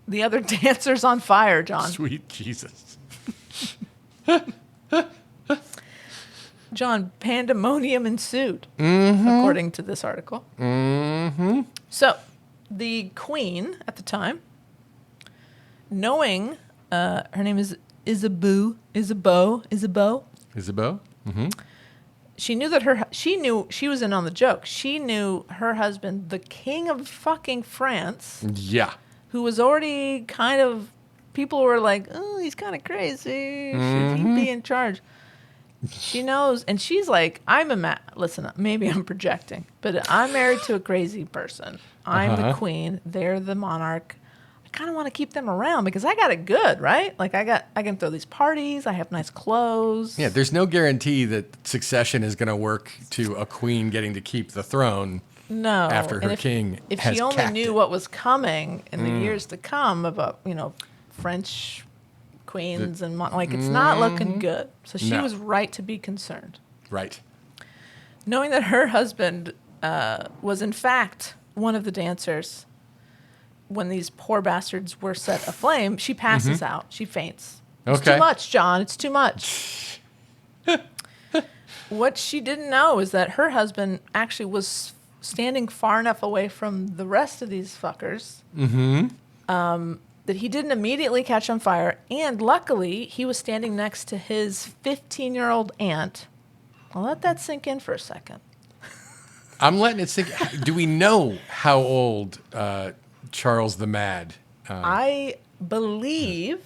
the other dancers on fire, John.
Sweet Jesus.
John, pandemonium ensued, according to this article. So the queen at the time, knowing her name is Isabeau. She knew she was in on the joke. She knew her husband, the king of fucking France,
Yeah.
who was already kind of, people were like, oh, he's kind of crazy. Should he be in charge? She knows, and she's like, listen, maybe I'm projecting, but I'm married to a crazy person. I'm the queen. They're the monarch. I kind of want to keep them around because I got it good, right? Like I can throw these parties. I have nice clothes.
Yeah, there's no guarantee that succession is going to work to a queen getting to keep the throne.
No.
After her king
If
has
she only
cacked
knew
it.
what was coming in the years to come about, French queens and it's not looking good. So she was right to be concerned.
Right.
Knowing that her husband was in fact one of the dancers when these poor bastards were set aflame, she passes out. She faints. It's
Okay.
too much, John. It's too much. What she didn't know is that her husband actually was standing far enough away from the rest of these fuckers that he didn't immediately catch on fire. And luckily, he was standing next to his 15-year-old aunt. I'll let that sink in for a second.
I'm letting it sink. Do we know how old Charles the Mad?
I believe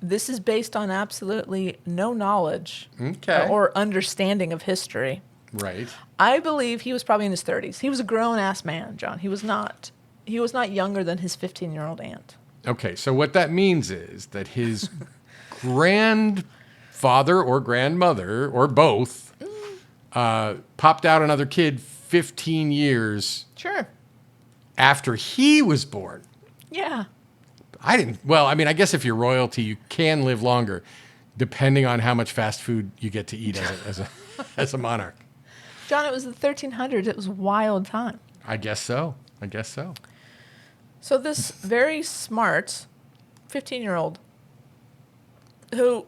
this is based on absolutely no knowledge or understanding of history.
Right.
I believe he was probably in his 30s. He was a grown-ass man, John. He was not younger than his 15-year-old aunt.
Okay, so what that means is that his grandfather or grandmother or both popped out another kid 15 years
Sure.
after he was born.
Yeah.
I guess if you're royalty, you can live longer, depending on how much fast food you get to eat as a monarch.
John, it was the 1300s. It was a wild time.
I guess so.
So this very smart 15-year-old who,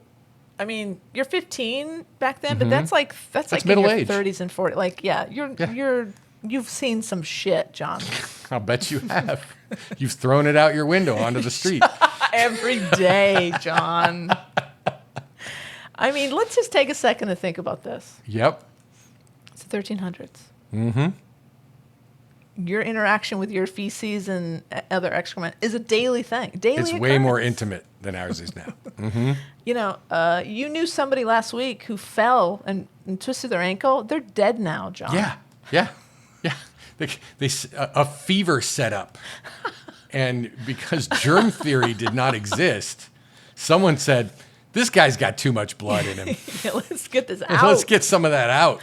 I mean, you're 15 back then, but that's like
middle
in your
age.
30s and 40s. Like, you've seen some shit, John.
I'll bet you have. You've thrown it out your window onto the street.
Every day, John. I mean, let's just take a second to think about this.
Yep.
It's the 1300s. your interaction with your feces and other excrement is a daily thing. Daily
It's
occurrence.
way more intimate than ours is now.
You know, you knew somebody last week who fell and twisted their ankle. They're dead now, John.
Yeah. A fever set up. And because germ theory did not exist, someone said, this guy's got too much blood in him.
Yeah, let's get this out.
Let's get some of that out.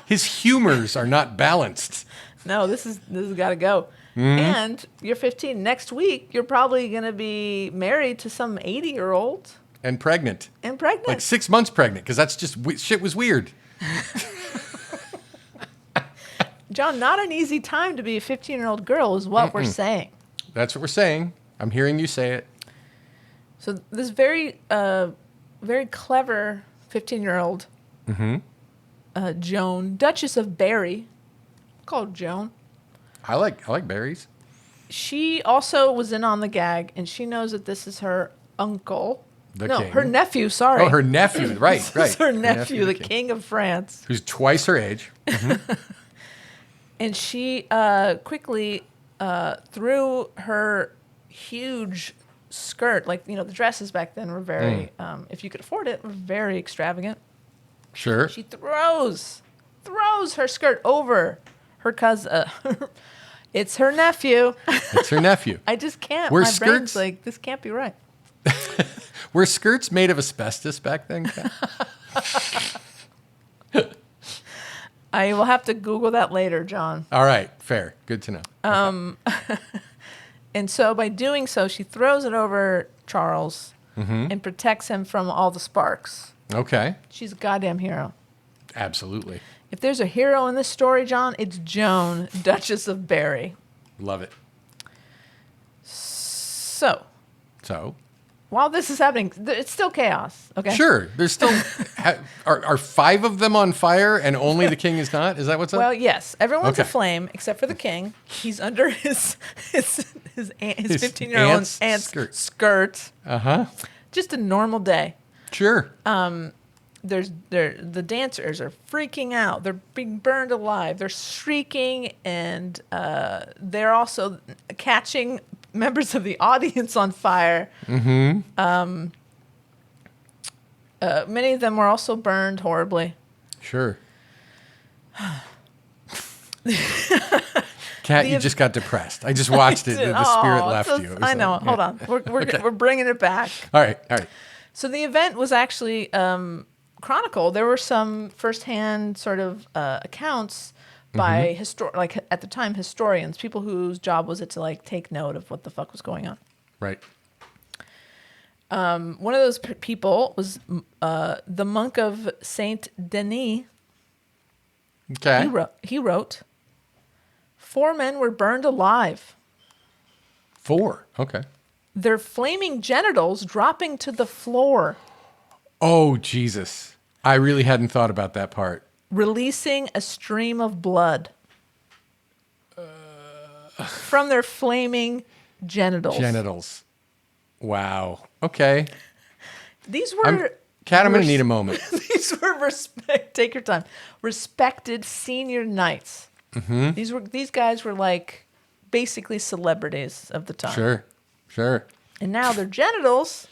His humors are not balanced.
No, this has got to go. And you're 15. Next week, you're probably going to be married to some 80-year-old.
And pregnant.
Like
6 months pregnant, because that's just, shit was weird.
John, not an easy time to be a 15-year-old girl is what we're saying.
That's what we're saying. I'm hearing you say it.
So this very, very clever 15-year-old, Joan, Duchess of Berry, called Joan.
I like berries.
She also was in on the gag, and she knows that this is her uncle.
King.
Her nephew, sorry.
Oh, her nephew, right.
This is her nephew, the king of France.
Who's twice her age.
And she quickly threw her huge skirt, like, you know, the dresses back then were very, if you could afford it, were very extravagant.
Sure.
She throws her skirt over her cousin. It's her nephew.
It's her nephew.
I just can't.
Were
My
skirts
brain's like, this can't be right.
Were skirts made of asbestos back then?
I will have to Google that later, John.
All right, fair. Good to know.
And so by doing so, she throws it over Charles and protects him from all the sparks.
Okay.
She's a goddamn hero.
Absolutely.
If there's a hero in this story, John, it's Joan, Duchess of Berry.
Love it.
So,
So?
while this is happening, it's still chaos, okay?
Sure. There's still... are 5 of them on fire and only the king is not? Is that what's up?
Well, yes. Everyone's
Okay.
aflame except for the king. He's under his 15-year-old aunt's skirt.
Uh-huh.
Just a normal day.
Sure.
The dancers are freaking out. They're being burned alive. They're shrieking, and they're also catching members of the audience on fire. Many of them were also burned horribly.
Sure. Kat, you just got depressed. I just watched it. The spirit left you.
I know. Hold on. We're bringing it back.
All right.
So the event was actually chronicled. There were some firsthand sort of accounts by at the time, historians, people whose job was it to like take note of what the fuck was going on.
Right.
One of those people was the monk of Saint Denis.
Okay.
He wrote, 4 men were burned alive.
4. Okay.
Their flaming genitals dropping to the floor.
Oh, Jesus. I really hadn't thought about that part.
Releasing a stream of blood from their flaming genitals.
Wow. Okay.
These were...
Kat, I'm going to need a moment.
These were take your time. Respected senior knights. These guys were like basically celebrities of the time.
Sure.
And now their genitals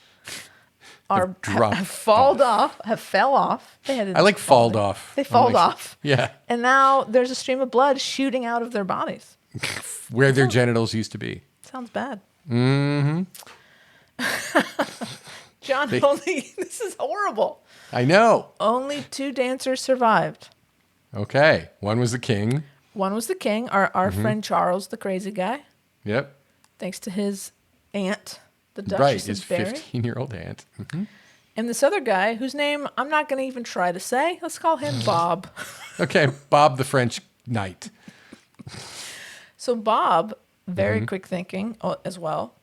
have fell off.
I like falled off.
They falled off.
Yeah.
And now there's a stream of blood shooting out of their bodies.
Where their genitals used to be.
Sounds bad.
Mm-hmm.
John, this is horrible.
I know.
Only 2 dancers survived.
Okay. One was the king.
One was the king, our friend Charles, the crazy guy.
Yep.
Thanks to his aunt, the Duchess
his
of Berry.
15-year-old aunt.
And this other guy, whose name I'm not going to even try to say. Let's call him Bob.
Okay, Bob the French knight.
So Bob, very quick thinking as well,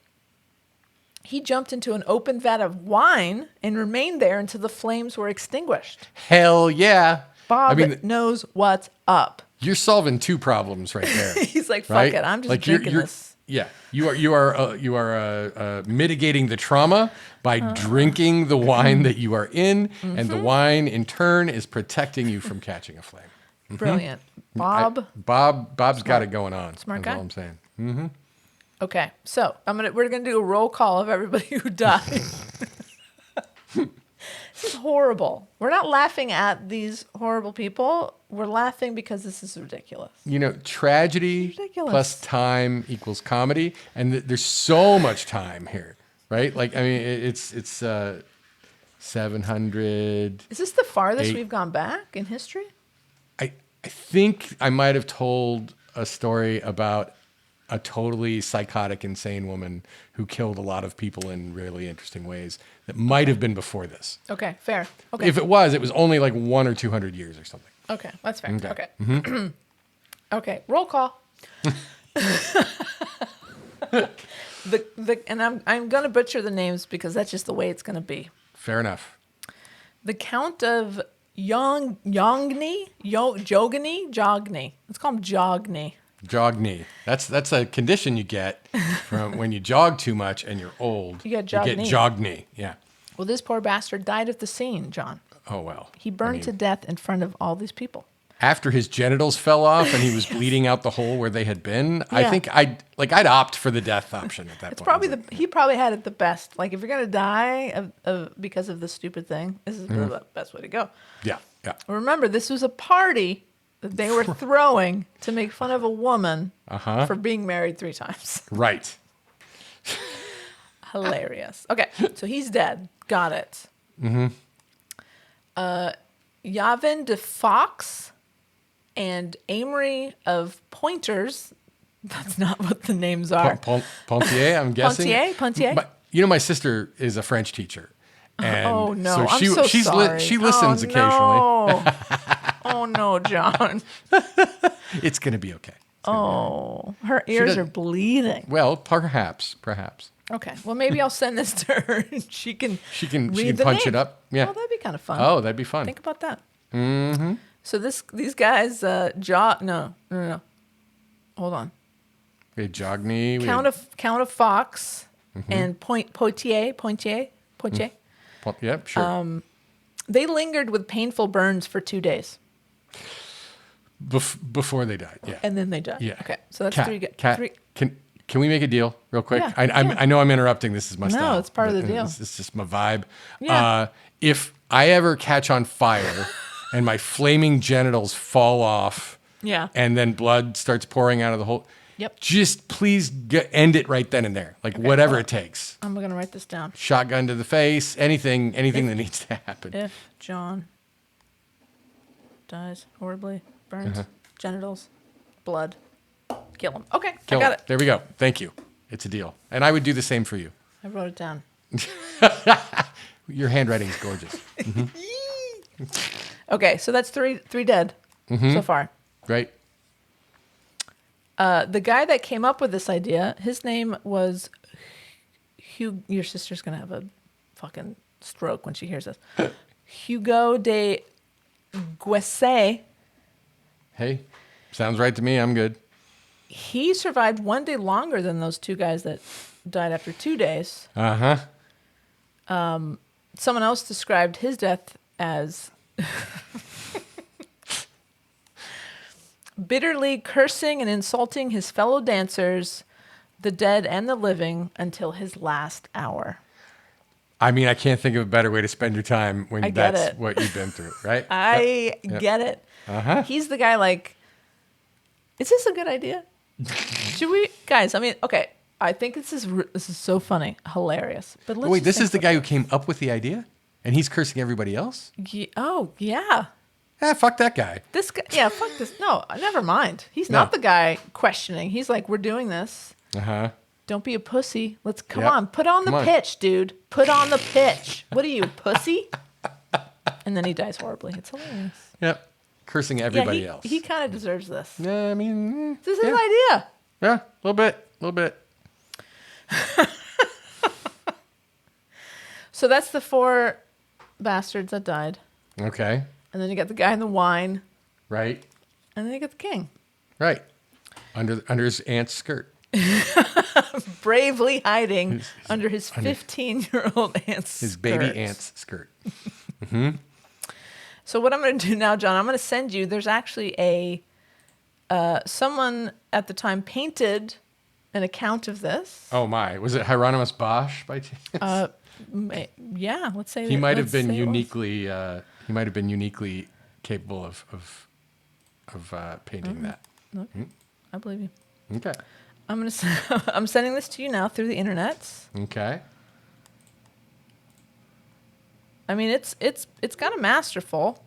he jumped into an open vat of wine and remained there until the flames were extinguished.
Hell yeah.
Bob knows what's up.
You're solving 2 problems right there.
He's like, fuck
right?
it, I'm just
like
drinking this.
Yeah, you are mitigating the trauma by drinking the wine that you are in, and the wine in turn is protecting you from catching a flame.
Brilliant. Bob.
Bob's got it going on.
Smart
That's
guy.
all I'm saying.
Okay, so we're gonna do a roll call of everybody who died. This is horrible. We're not laughing at these horrible people. We're laughing because this is ridiculous.
Tragedy
Ridiculous.
plus time equals comedy, and there's so much time here, right? Like, I mean, it's 700.
Is this the farthest
Eight.
we've gone back in history?
I think I might have told a story about a totally psychotic, insane woman who killed a lot of people in really interesting ways that might have been before this.
Okay, fair. Okay.
If it was only like 100 or 200 years or something.
Okay, that's fair.
Okay.
Okay.
Mm-hmm.
Okay, roll call. And I'm gonna butcher the names because that's just the way it's gonna be.
Fair enough.
The Count of Jogni. Let's call him Jogni.
Jogni. That's a condition you get from when you jog too much and you're old.
You get jogni.
Jogni. Yeah.
Well, this poor bastard died at the scene, John.
Oh, well.
He burned to death in front of all these people.
After his genitals fell off and he was bleeding out the hole where they had been, I
Yeah.
think I'd opt for the death option at that
It's
point.
probably he probably had it the best. Like if you're gonna die because of this stupid thing, this is the best way to go.
Yeah. Yeah.
Remember, this was a party that they were throwing to make fun of a woman for being married 3 times.
Right.
Hilarious. Okay, so he's dead. Got it. Yavin de Fox and Amory of Pointers. That's not what the names are.
Pontier, I'm guessing.
Pontier?
My sister is a French teacher. And
Oh no!
so
I'm so sorry.
she listens occasionally.
No. Oh no, John.
It's going to be okay.
Oh, her ears
does-
are bleeding.
Well, perhaps.
Okay, well maybe I'll send this to her and she can read the
punch
name.
it up. Yeah.
Oh, that'd be kind of fun.
Oh, that'd be fun.
Think about that. Mm-hmm. So these guys, no. Hold on.
We had Jogni.
Count of Fox and Poitier.
Yep, sure.
They lingered with painful burns for 2 days,
Before they died, yeah.
and then they died.
Yeah.
Okay, so that's
Kat,
three.
Can we make a deal real quick?
Yeah,
I know I'm interrupting. This is my style.
No, it's part of the deal.
It's just my vibe.
Yeah.
If I ever catch on fire and my flaming genitals fall off,
Yeah.
and then blood starts pouring out of the hole,
Yep.
just please end it right then and there. Like whatever it takes.
I'm gonna write this down.
Shotgun to the face, anything that needs to happen.
If John dies horribly, burns, genitals, blood, kill him. Okay,
Kill
I got
it.
it.
There we go. Thank you. It's a deal. And I would do the same for you.
I wrote it down.
Your handwriting is gorgeous.
Okay, so that's three dead so far.
Right?
The guy that came up with this idea, his name was Hugh. Your sister's gonna have a fucking stroke when she hears this. Hugo de Guesse.
Hey, sounds right to me. I'm good.
He survived 1 day longer than those 2 guys that died after 2 days.
Uh-huh.
Someone else described his death as bitterly cursing and insulting his fellow dancers, the dead and the living, until his last hour.
I mean, I can't think of a better way to spend your time when
I get
that's
it.
what you've been through, right?
I get it.
Uh-huh.
He's the guy like, is this a good idea? Should we, guys? I mean, okay. I think this is so funny, hilarious. But let's
Wait,
just
this
think
is the
about
guy who came up with the idea? And he's cursing everybody else?
Oh yeah,
Fuck that guy.
this guy. Yeah, fuck this. No, never mind. He's
No.
not the guy questioning. He's like, we're doing this.
Uh-huh.
Don't be a pussy. Let's come
Yep.
on. Put on the
Come on.
pitch, dude. Put on the pitch. What are you, pussy? And then he dies horribly. It's hilarious.
Yep. Cursing everybody
yeah,
else.
he kind of deserves this.
Yeah, I mean,
This is his
yeah.
idea.
Yeah, a little bit.
So that's the 4 bastards that died.
Okay.
And then you got the guy in the wine.
Right.
And then you got the king.
Right. Under his aunt's skirt.
Bravely hiding under his 15-year-old aunt's
His baby
skirt.
aunt's skirt.
So what I'm going to do now, John, I'm going to send you. There's actually someone at the time painted an account of this.
Oh my! Was it Hieronymus Bosch by chance?
Yeah, let's say
He might have
let's
been
say it was.
uniquely. He might have been uniquely capable of painting that.
Okay, I believe you.
Okay.
I'm I'm sending this to you now through the internet.
Okay.
I mean, it's kind of masterful.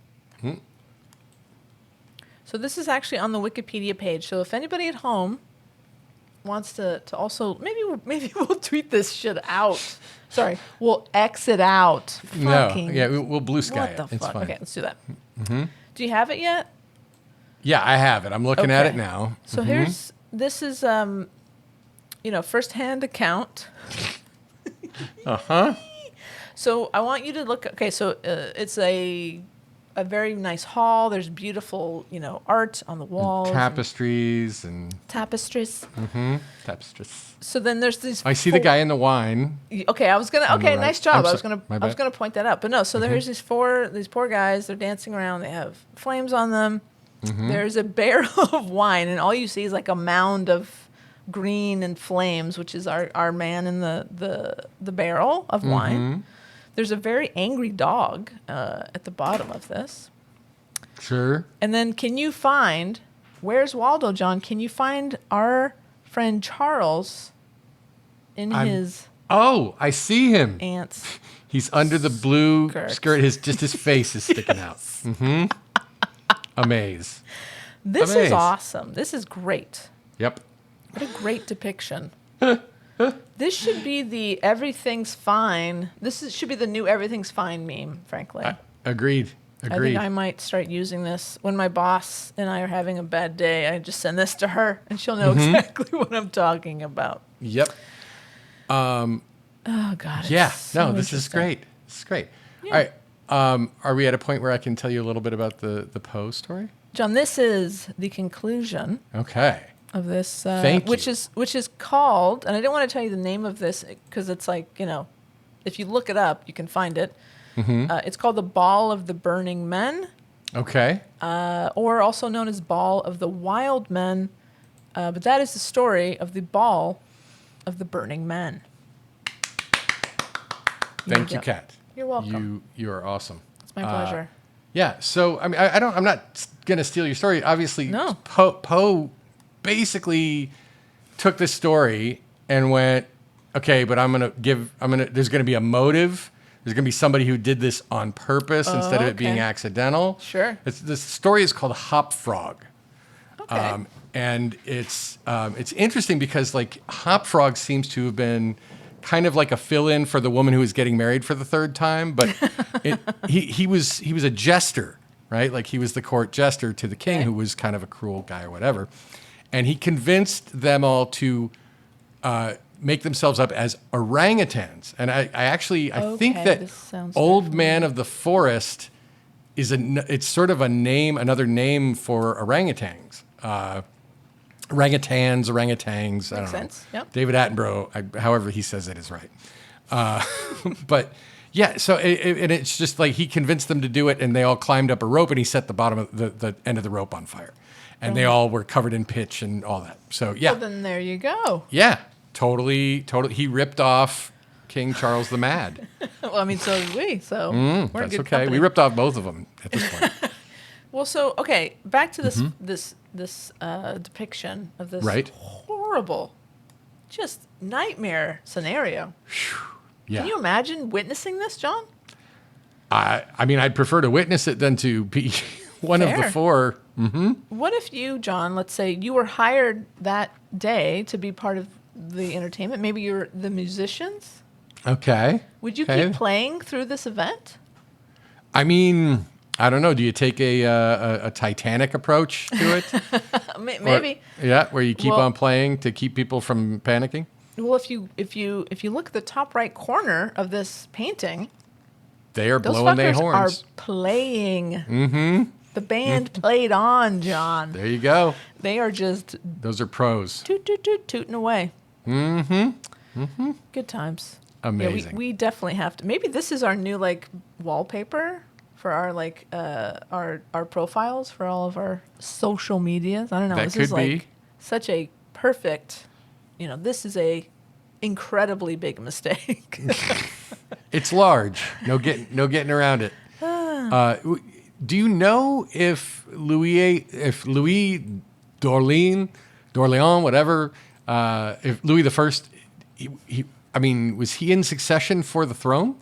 So this is actually on the Wikipedia page. So if anybody at home wants to also maybe we'll tweet this shit out. Sorry, we'll X it out. Fucking,
No. Yeah, we'll blue sky
what
it.
the
It's
fuck?
fine.
Okay, let's do that. Do you have it yet?
Yeah, I have it. I'm looking at
Okay.
it now.
So this is firsthand account. So I want you to look. Okay, so it's a very nice hall. There's beautiful, art on the walls.
Tapestries and
Tapestries.
tapestries.
So then there's these.
I see the guy in the wine.
Okay, I was gonna.
On the
Okay,
right.
nice job.
I'm
I was
so-
gonna.
my
I was
bad.
gonna point that out, but no. So there's these poor guys. They're dancing around. They have flames on them. There's a barrel of wine, and all you see is like a mound of green and flames, which is our man in the barrel of wine. There's a very angry dog at the bottom of this.
Sure.
And then can you find, where's Waldo, John? Can you find our friend Charles in his
Oh, I see him.
aunt's?
He's under the blue
Skirt.
skirt. Just his face is sticking out. Amaze.
This is
Amazed.
awesome. This is great.
Yep.
What a great depiction. This should be the everything's fine. Should be the new everything's fine meme, frankly.
Agreed.
I
Agreed.
think I might start using this when my boss and I are having a bad day. I just send this to her, and she'll know exactly what I'm talking about.
Yep.
Oh God. it's
Yeah.
so
No, this is
interesting.
great. This is great. All right. Are we at a point where I can tell you a little bit about the Poe story?
John, this is the conclusion
Okay.
of this,
Thank
which
you.
is called, and I didn't want to tell you the name of this because it's like, if you look it up, you can find it. It's called the Ball of the Burning Men,
Okay.
or also known as Ball of the Wild Men. But that is the story of the Ball of the Burning Men.
Thank you,
go.
Kat.
You're welcome.
You are awesome.
It's my pleasure.
Yeah. So I mean, I'm not gonna steal your story. Obviously,
No.
Poe basically took this story and went, okay, but there's gonna be a motive. There's gonna be somebody who did this on purpose instead of it being
okay.
accidental.
Sure.
The story is called Hop Frog.
Okay.
And it's interesting because like Hop Frog seems to have been kind of like a fill-in for the woman who was getting married for the third time, but he was a jester, right? Like he was the court jester to the king, who was kind of a cruel guy or whatever, and he convinced them all to make themselves up as orangutans. And I think
Okay,
that
this sounds
Old Man of the Forest it's sort of another name for orangutans. Orangutans. I don't
Makes
know.
sense, yep.
David Attenborough, however he says it is right. But yeah, so it's just like he convinced them to do it, and they all climbed up a rope, and he set the bottom of the end of the rope on fire, and they all were covered in pitch and all that. So yeah,
Well, then there you go.
yeah, totally. He ripped off King Charles the Mad.
Well, I mean, so did we. So we're in
That's
good
okay.
company.
We ripped off both of them at this point.
Well, so okay, back to this depiction of this
Right.
horrible, just nightmare scenario.
Yeah.
Can you imagine witnessing this, John?
I mean, I'd prefer to witness it than to be one of the
Fair.
four.
What if you, John, let's say you were hired that day to be part of the entertainment? Maybe you're the musicians.
Okay.
Would you
Okay.
keep playing through this event?
I mean, I don't know. Do you take a Titanic approach to it?
Maybe.
Yeah, where you keep
Well-
on playing to keep people from panicking.
Well, if you look at the top right corner of this painting,
They are
those
blowing their
fuckers are
horns.
playing. Mm-hmm. The band played on, John.
There you go.
They are just
Those are pros.
toot toot toot tooting away. Mm-hmm. Good times.
Amazing.
Yeah, we definitely have to. Maybe this is our new like wallpaper. for our our profiles for all of our social medias. I don't know.
That
This
could
is like
be.
such a perfect. This is a incredibly big mistake.
It's large. No getting around it. Do you know if Louis D'Orleans, whatever, if Louis the First, was he in succession for the throne?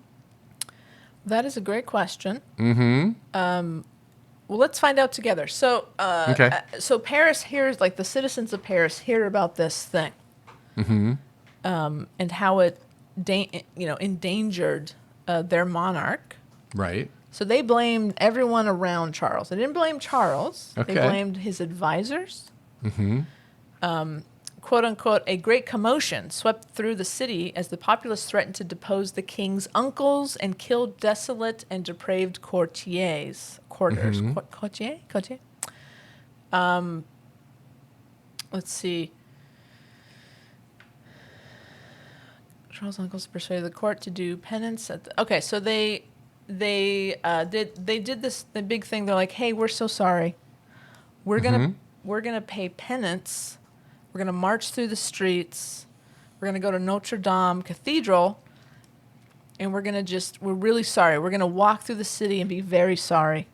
That is a great question. Well, let's find out together. So,
Okay.
so Paris hears, like the citizens of Paris hear about this thing, and how it, endangered their monarch.
Right.
So they blamed everyone around Charles. They didn't blame Charles.
Okay.
They blamed his advisors. Quote unquote, a great commotion swept through the city as the populace threatened to depose the king's uncles and kill desolate and depraved courtiers. Courtier? Let's see. Charles' uncles persuaded the court to do penance at okay, so they did this the big thing. They're like, hey, we're so sorry. We're gonna pay penance. We're gonna march through the streets. We're gonna go to Notre Dame Cathedral, and we're really sorry. We're gonna walk through the city and be very sorry.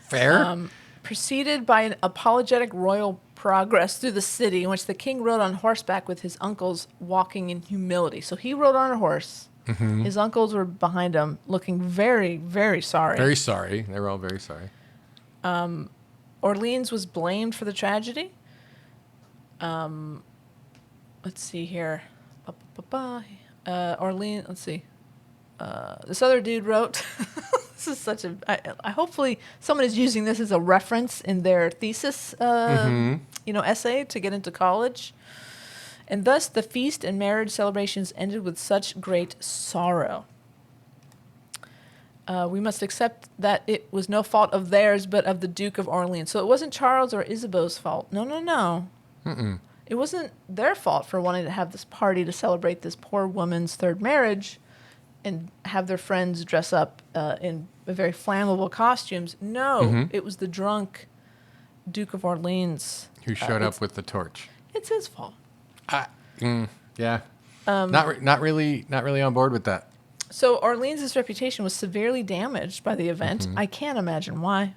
Fair.
Preceded by an apologetic royal progress through the city in which the king rode on horseback with his uncles walking in humility. So he rode on a horse. His uncles were behind him looking very, very sorry.
Very sorry. They were all very sorry.
Orleans was blamed for the tragedy. Let's see here. Orleans, let's see. This other dude wrote, this is such a, I hopefully someone is using this as a reference in their thesis, essay to get into college. And thus the feast and marriage celebrations ended with such great sorrow. We must accept that it was no fault of theirs, but of the Duke of Orleans. So it wasn't Charles or Isabeau's fault. No. It wasn't their fault for wanting to have this party to celebrate this poor woman's third marriage and have their friends dress up in very flammable costumes. No, it was the drunk Duke of Orleans
Who showed up with the torch?
It's his fault.
Yeah. Not really on board with that.
So Orleans' reputation was severely damaged by the event. I can't imagine why.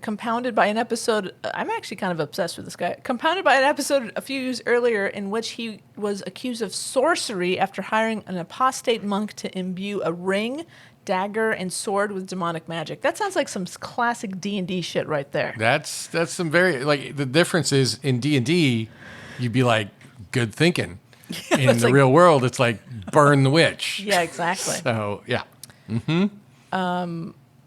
Compounded by an episode, I'm actually kind of obsessed with this guy. Compounded by an episode a few years earlier in which he was accused of sorcery after hiring an apostate monk to imbue a ring, dagger, and sword with demonic magic. That sounds like some classic D&D shit right there.
That's some very, like, the difference is in D&D, you'd be like, good thinking. In the real world, it's like, burn the witch.
Yeah, exactly.
So, yeah.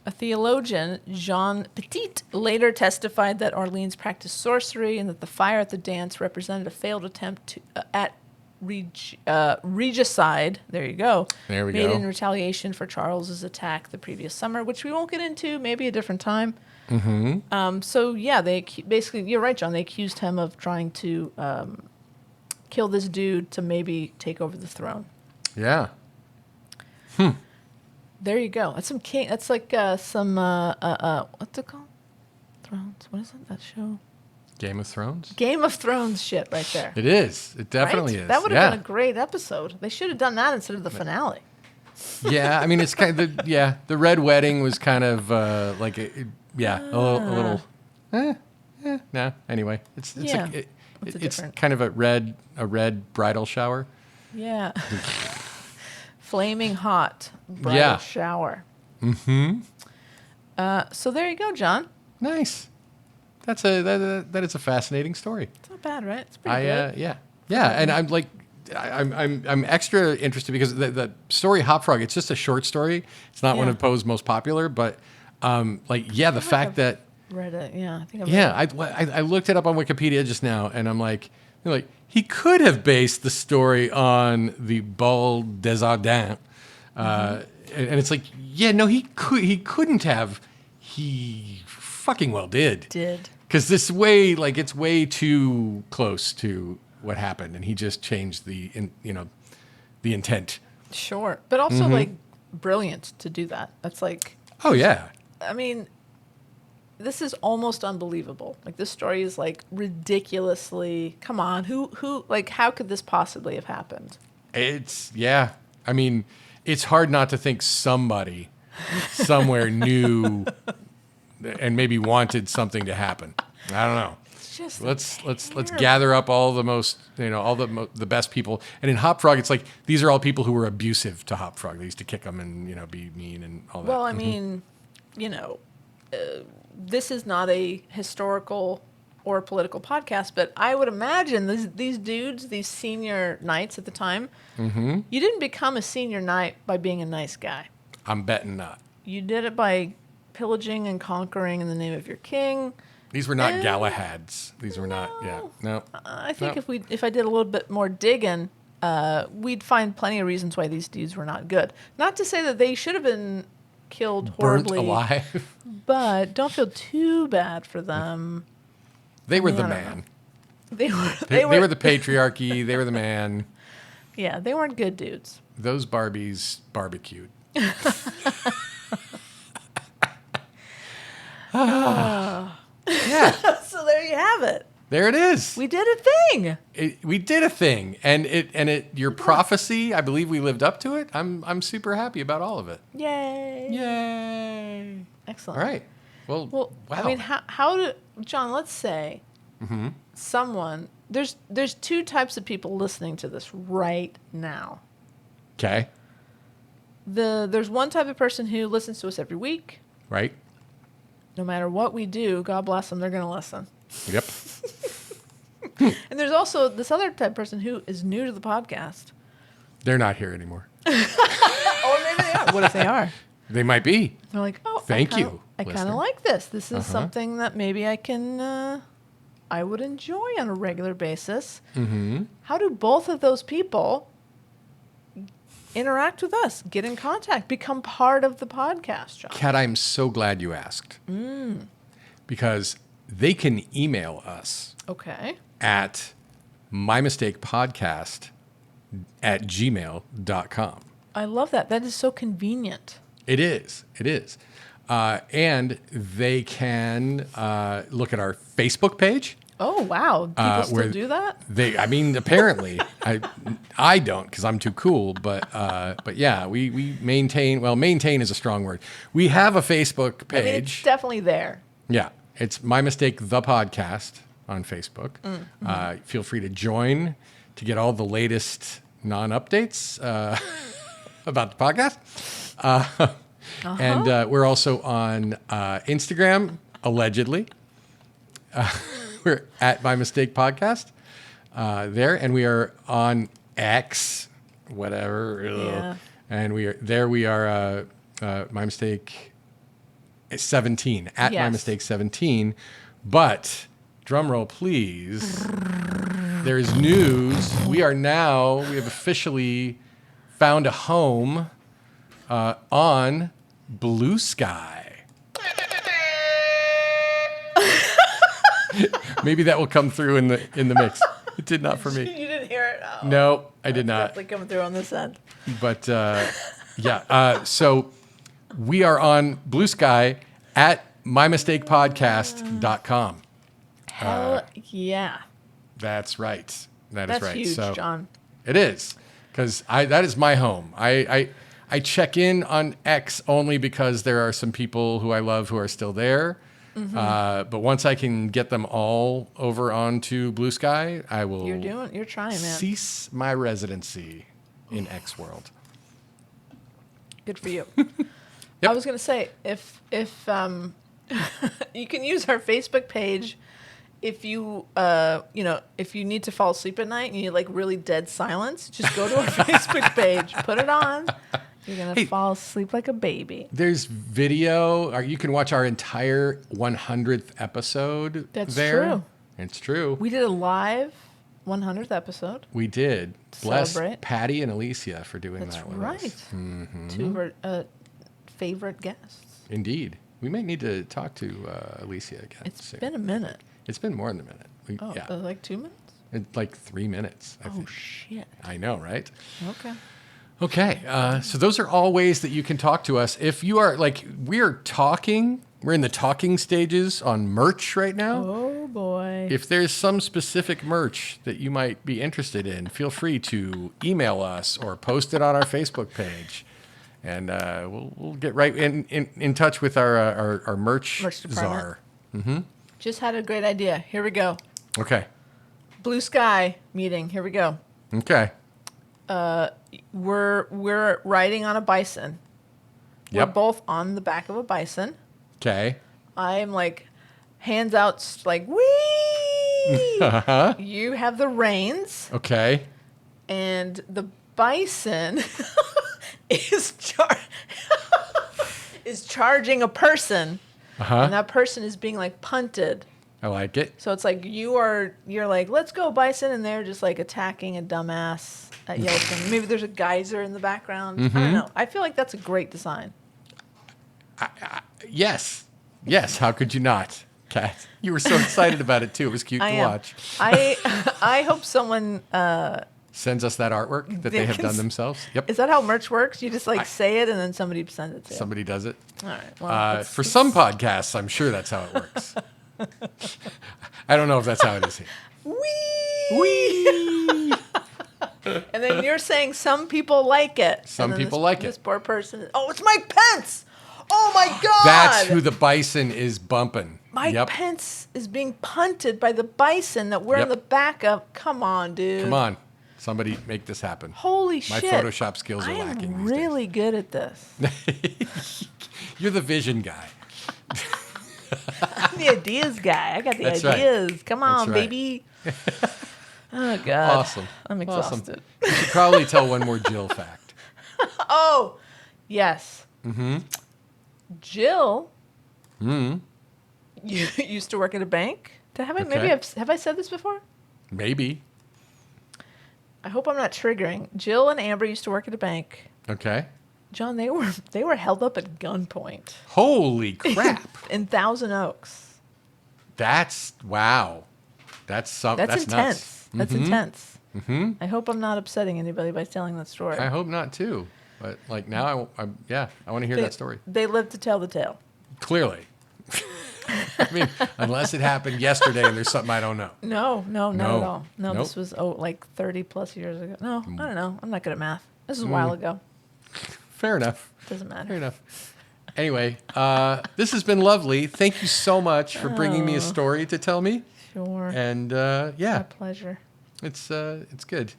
A theologian, Jean Petit, later testified that Orleans practiced sorcery and that the fire at the dance represented a failed attempt at regicide. There you go.
There we
made
go.
in retaliation for Charles's attack the previous summer, which we won't get into, maybe a different time. So, yeah, they basically, you're right, John, they accused him of trying to kill this dude to maybe take over the throne.
Yeah.
There you go. That's some king. That's like some what's it called? Thrones. What is it? That show?
Game of Thrones?
Game of Thrones shit right there.
It is. It definitely
Right?
is.
That would have been a great episode. They should have done that instead of the finale.
Yeah, I mean, it's kind of, the Red Wedding was kind of like, a little, no, anyway. It's
different?
kind of a red bridal shower.
Yeah. Flaming hot bridal shower. So there you go, John.
Nice. That is a fascinating story.
It's not bad, right? It's pretty good.
Yeah, and I'm like, I'm extra interested because the story Hop Frog, it's just a short story. It's not one of Poe's most popular, but the fact that
read it, I think I've read it.
I looked it up on Wikipedia just now, and I'm like he could have based the story on the Bal des Ardents, and it's like, he couldn't have. He fucking well did. Because it's way too close to what happened, and he just changed the intent.
Sure. But also, like, brilliant to do that. That's like,
Oh, yeah.
I mean, this is almost unbelievable. Like, this story is, like, ridiculously, come on, like, how could this possibly have happened?
Yeah. I mean, it's hard not to think somebody somewhere knew and maybe wanted something to happen. I don't know.
It's just
Let's gather up all the most, all the best people. And in Hop Frog, it's like these are all people who were abusive to Hop Frog. They used to kick him and be mean and all that.
Well, I mean, this is not a historical or political podcast, but I would imagine these dudes, these senior knights at the time, you didn't become a senior knight by being a nice guy.
I'm betting not.
You did it by pillaging and conquering in the name of your king.
These were not Galahads. These were not. Yeah. No.
I think if I did a little bit more digging, we'd find plenty of reasons why these dudes were not good. Not to say that they should have been killed horribly,
burnt alive.
but don't feel too bad for them.
They were the man.
They
were the patriarchy. They were the man.
Yeah, they weren't good dudes.
Those Barbies barbecued. Yeah.
So there you have it.
There it is.
We did a thing.
We did a thing, and your prophecy. I believe we lived up to it. I'm super happy about all of it.
Yay!
Yay!
Excellent.
All right. Well, wow.
I mean, John? Let's say someone. There's two types of people listening to this right now.
Okay.
There's one type of person who listens to us every week.
Right.
No matter what we do, God bless them, they're going to listen.
Yep.
And there's also this other type of person who is new to the podcast.
They're not here anymore.
Or maybe they are. What if they are?
They might be.
They're like, oh,
Thank you.
I kind of like this. This is something that maybe I would enjoy on a regular basis. Mm-hmm. How do both of those people interact with us, get in contact, become part of the podcast, John?
Kat, I'm so glad you asked. Because they can email us at mymistakepodcast@gmail.com.
I love that. That is so convenient.
It is. And they can look at our Facebook page.
Oh, wow. People still do that?
Apparently. I don't because I'm too cool. But yeah, we maintain. Well, maintain is a strong word. We have a Facebook page.
I mean, it's definitely there.
Yeah, it's My Mistake the Podcast on Facebook. Feel free to join to get all the latest non-updates about the podcast. And we're also on Instagram, allegedly. We're at My Mistake Podcast there, and we are on X, whatever.
Yeah.
And we are My Mistake 17 at My Mistake 17. But drum roll, please. There's news. We have officially found a home on Blue Sky. Maybe that will come through in the mix. It did not for me.
You didn't hear it? Oh,
no, I did not.
Definitely coming through on this end.
But yeah, so we are on Blue Sky at mymistakepodcast.com.
Hell yeah.
That's right. That's right.
Huge,
so
John.
It is, because that is my home. I check in on X only because there are some people who I love who are still there. But once I can get them all over onto Blue Sky, I will.
You're trying, man.
Cease my residency in X world.
Good for you.
Yep.
I was gonna say if you can use our Facebook page if you if you need to fall asleep at night and you need like really dead silence, just go to our Facebook page, put it on. You're going to fall asleep like a baby.
There's video. Or you can watch our entire 100th episode.
That's
there.
true.
It's true.
We did a live 100th episode.
We did. Bless
Celebrate.
Patty and Alicia for doing
That's
that with
right.
us. Mm-hmm.
Two of our favorite guests.
Indeed. We might need to talk to Alicia again.
It's been a minute.
It's been more than a minute.
Like 2 minutes?
Like 3 minutes, I think.
Shit.
I know, right?
Okay.
Okay, so those are all ways that you can talk to us. If you are we're in the talking stages on merch right now.
Oh boy.
If there's some specific merch that you might be interested in, feel free to email us or post it on our Facebook page. And we'll get right in touch with our merch czar.
department. Just had a great idea. Here we go.
Okay.
Blue sky meeting. Here we go.
Okay.
We're riding on a bison.
Yep.
We're both on the back of a bison.
Okay.
I'm like hands out like wee.
Uh-huh.
You have the reins,
Okay.
and the bison is is charging a person,
Uh-huh.
and that person is being like punted.
I like it.
So it's like you're like, let's go, bison, and they're just like attacking a dumbass at Yeltsin. Maybe there's a geyser in the background. I don't know. I feel like that's a great design.
Yes. Yes. How could you not, Kat? You were so excited about it too. It was cute to watch.
I hope someone
Sends us that artwork that they have done themselves. Yep.
Is that how merch works? You just like say it and then somebody sends it to you.
Somebody does it.
All right. Well,
For some podcasts, I'm sure that's how it works. I don't know if that's how it is here.
Wee! And then you're saying some people like it.
Some people like it.
This poor person. Oh, it's Mike Pence! Oh my God!
That's who the bison is bumping.
Mike Pence is being punted by the bison that we're in the back of. Come on, dude.
Come on. Somebody make this happen.
Holy
My
shit.
Photoshop skills are lacking
I'm
these
really good at this.
days. You're the vision guy.
I'm the ideas guy. I got the
That's right.
ideas. Come on,
That's right.
baby. Oh, God.
Awesome.
I'm exhausted.
Awesome. You should probably tell one more Jill fact.
Oh, yes. Mm-hmm. Jill used to work at a bank. Maybe have I said this before?
Maybe.
I hope I'm not triggering. Jill and Amber used to work at a bank.
Okay.
John, they were held up at gunpoint
Holy crap.
in Thousand Oaks.
That's wow. That's
intense.
nuts.
That's intense. Mm-hmm. I hope I'm not upsetting anybody by telling that story.
I hope not too. But like now, I want to hear that story.
They live to tell the tale.
Clearly. I mean, unless it happened yesterday and there's something I don't know.
No, not at all. No,
Nope.
this was like 30 plus years ago. No, I don't know. I'm not good at math. This is a while ago.
Fair enough.
Doesn't matter.
Fair enough. Anyway, this has been lovely. Thank you so much for bringing me a story to tell me.
Sure.
And
My pleasure.
it's good.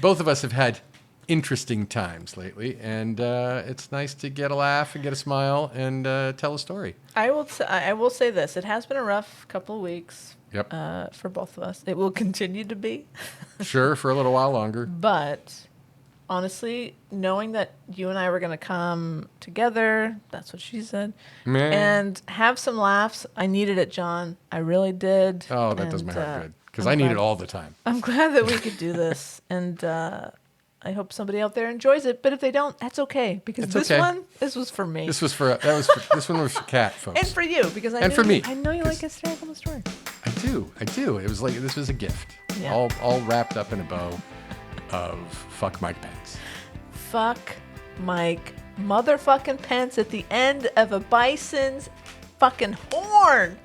Both of us have had interesting times lately, and it's nice to get a laugh and get a smile and tell a story.
I will say this. It has been a rough couple of weeks.
Yep.
For both of us. It will continue to be.
Sure, for a little while longer.
But honestly, knowing that you and I were going to come together, that's what she said, and have some laughs, I needed it, John. I really did.
Oh, that does my heart good. Because I need it all the time.
I'm glad that we could do this. And I hope somebody out there enjoys it. But if they don't, that's okay. Because this was for me.
This one was for Kat, folks.
And for you, because I know you like hysterical story.
I do. It was like this was a gift.
Yeah.
All wrapped up in a bow of fuck Mike Pence.
Fuck Mike motherfucking Pence at the end of a bison's fucking horn.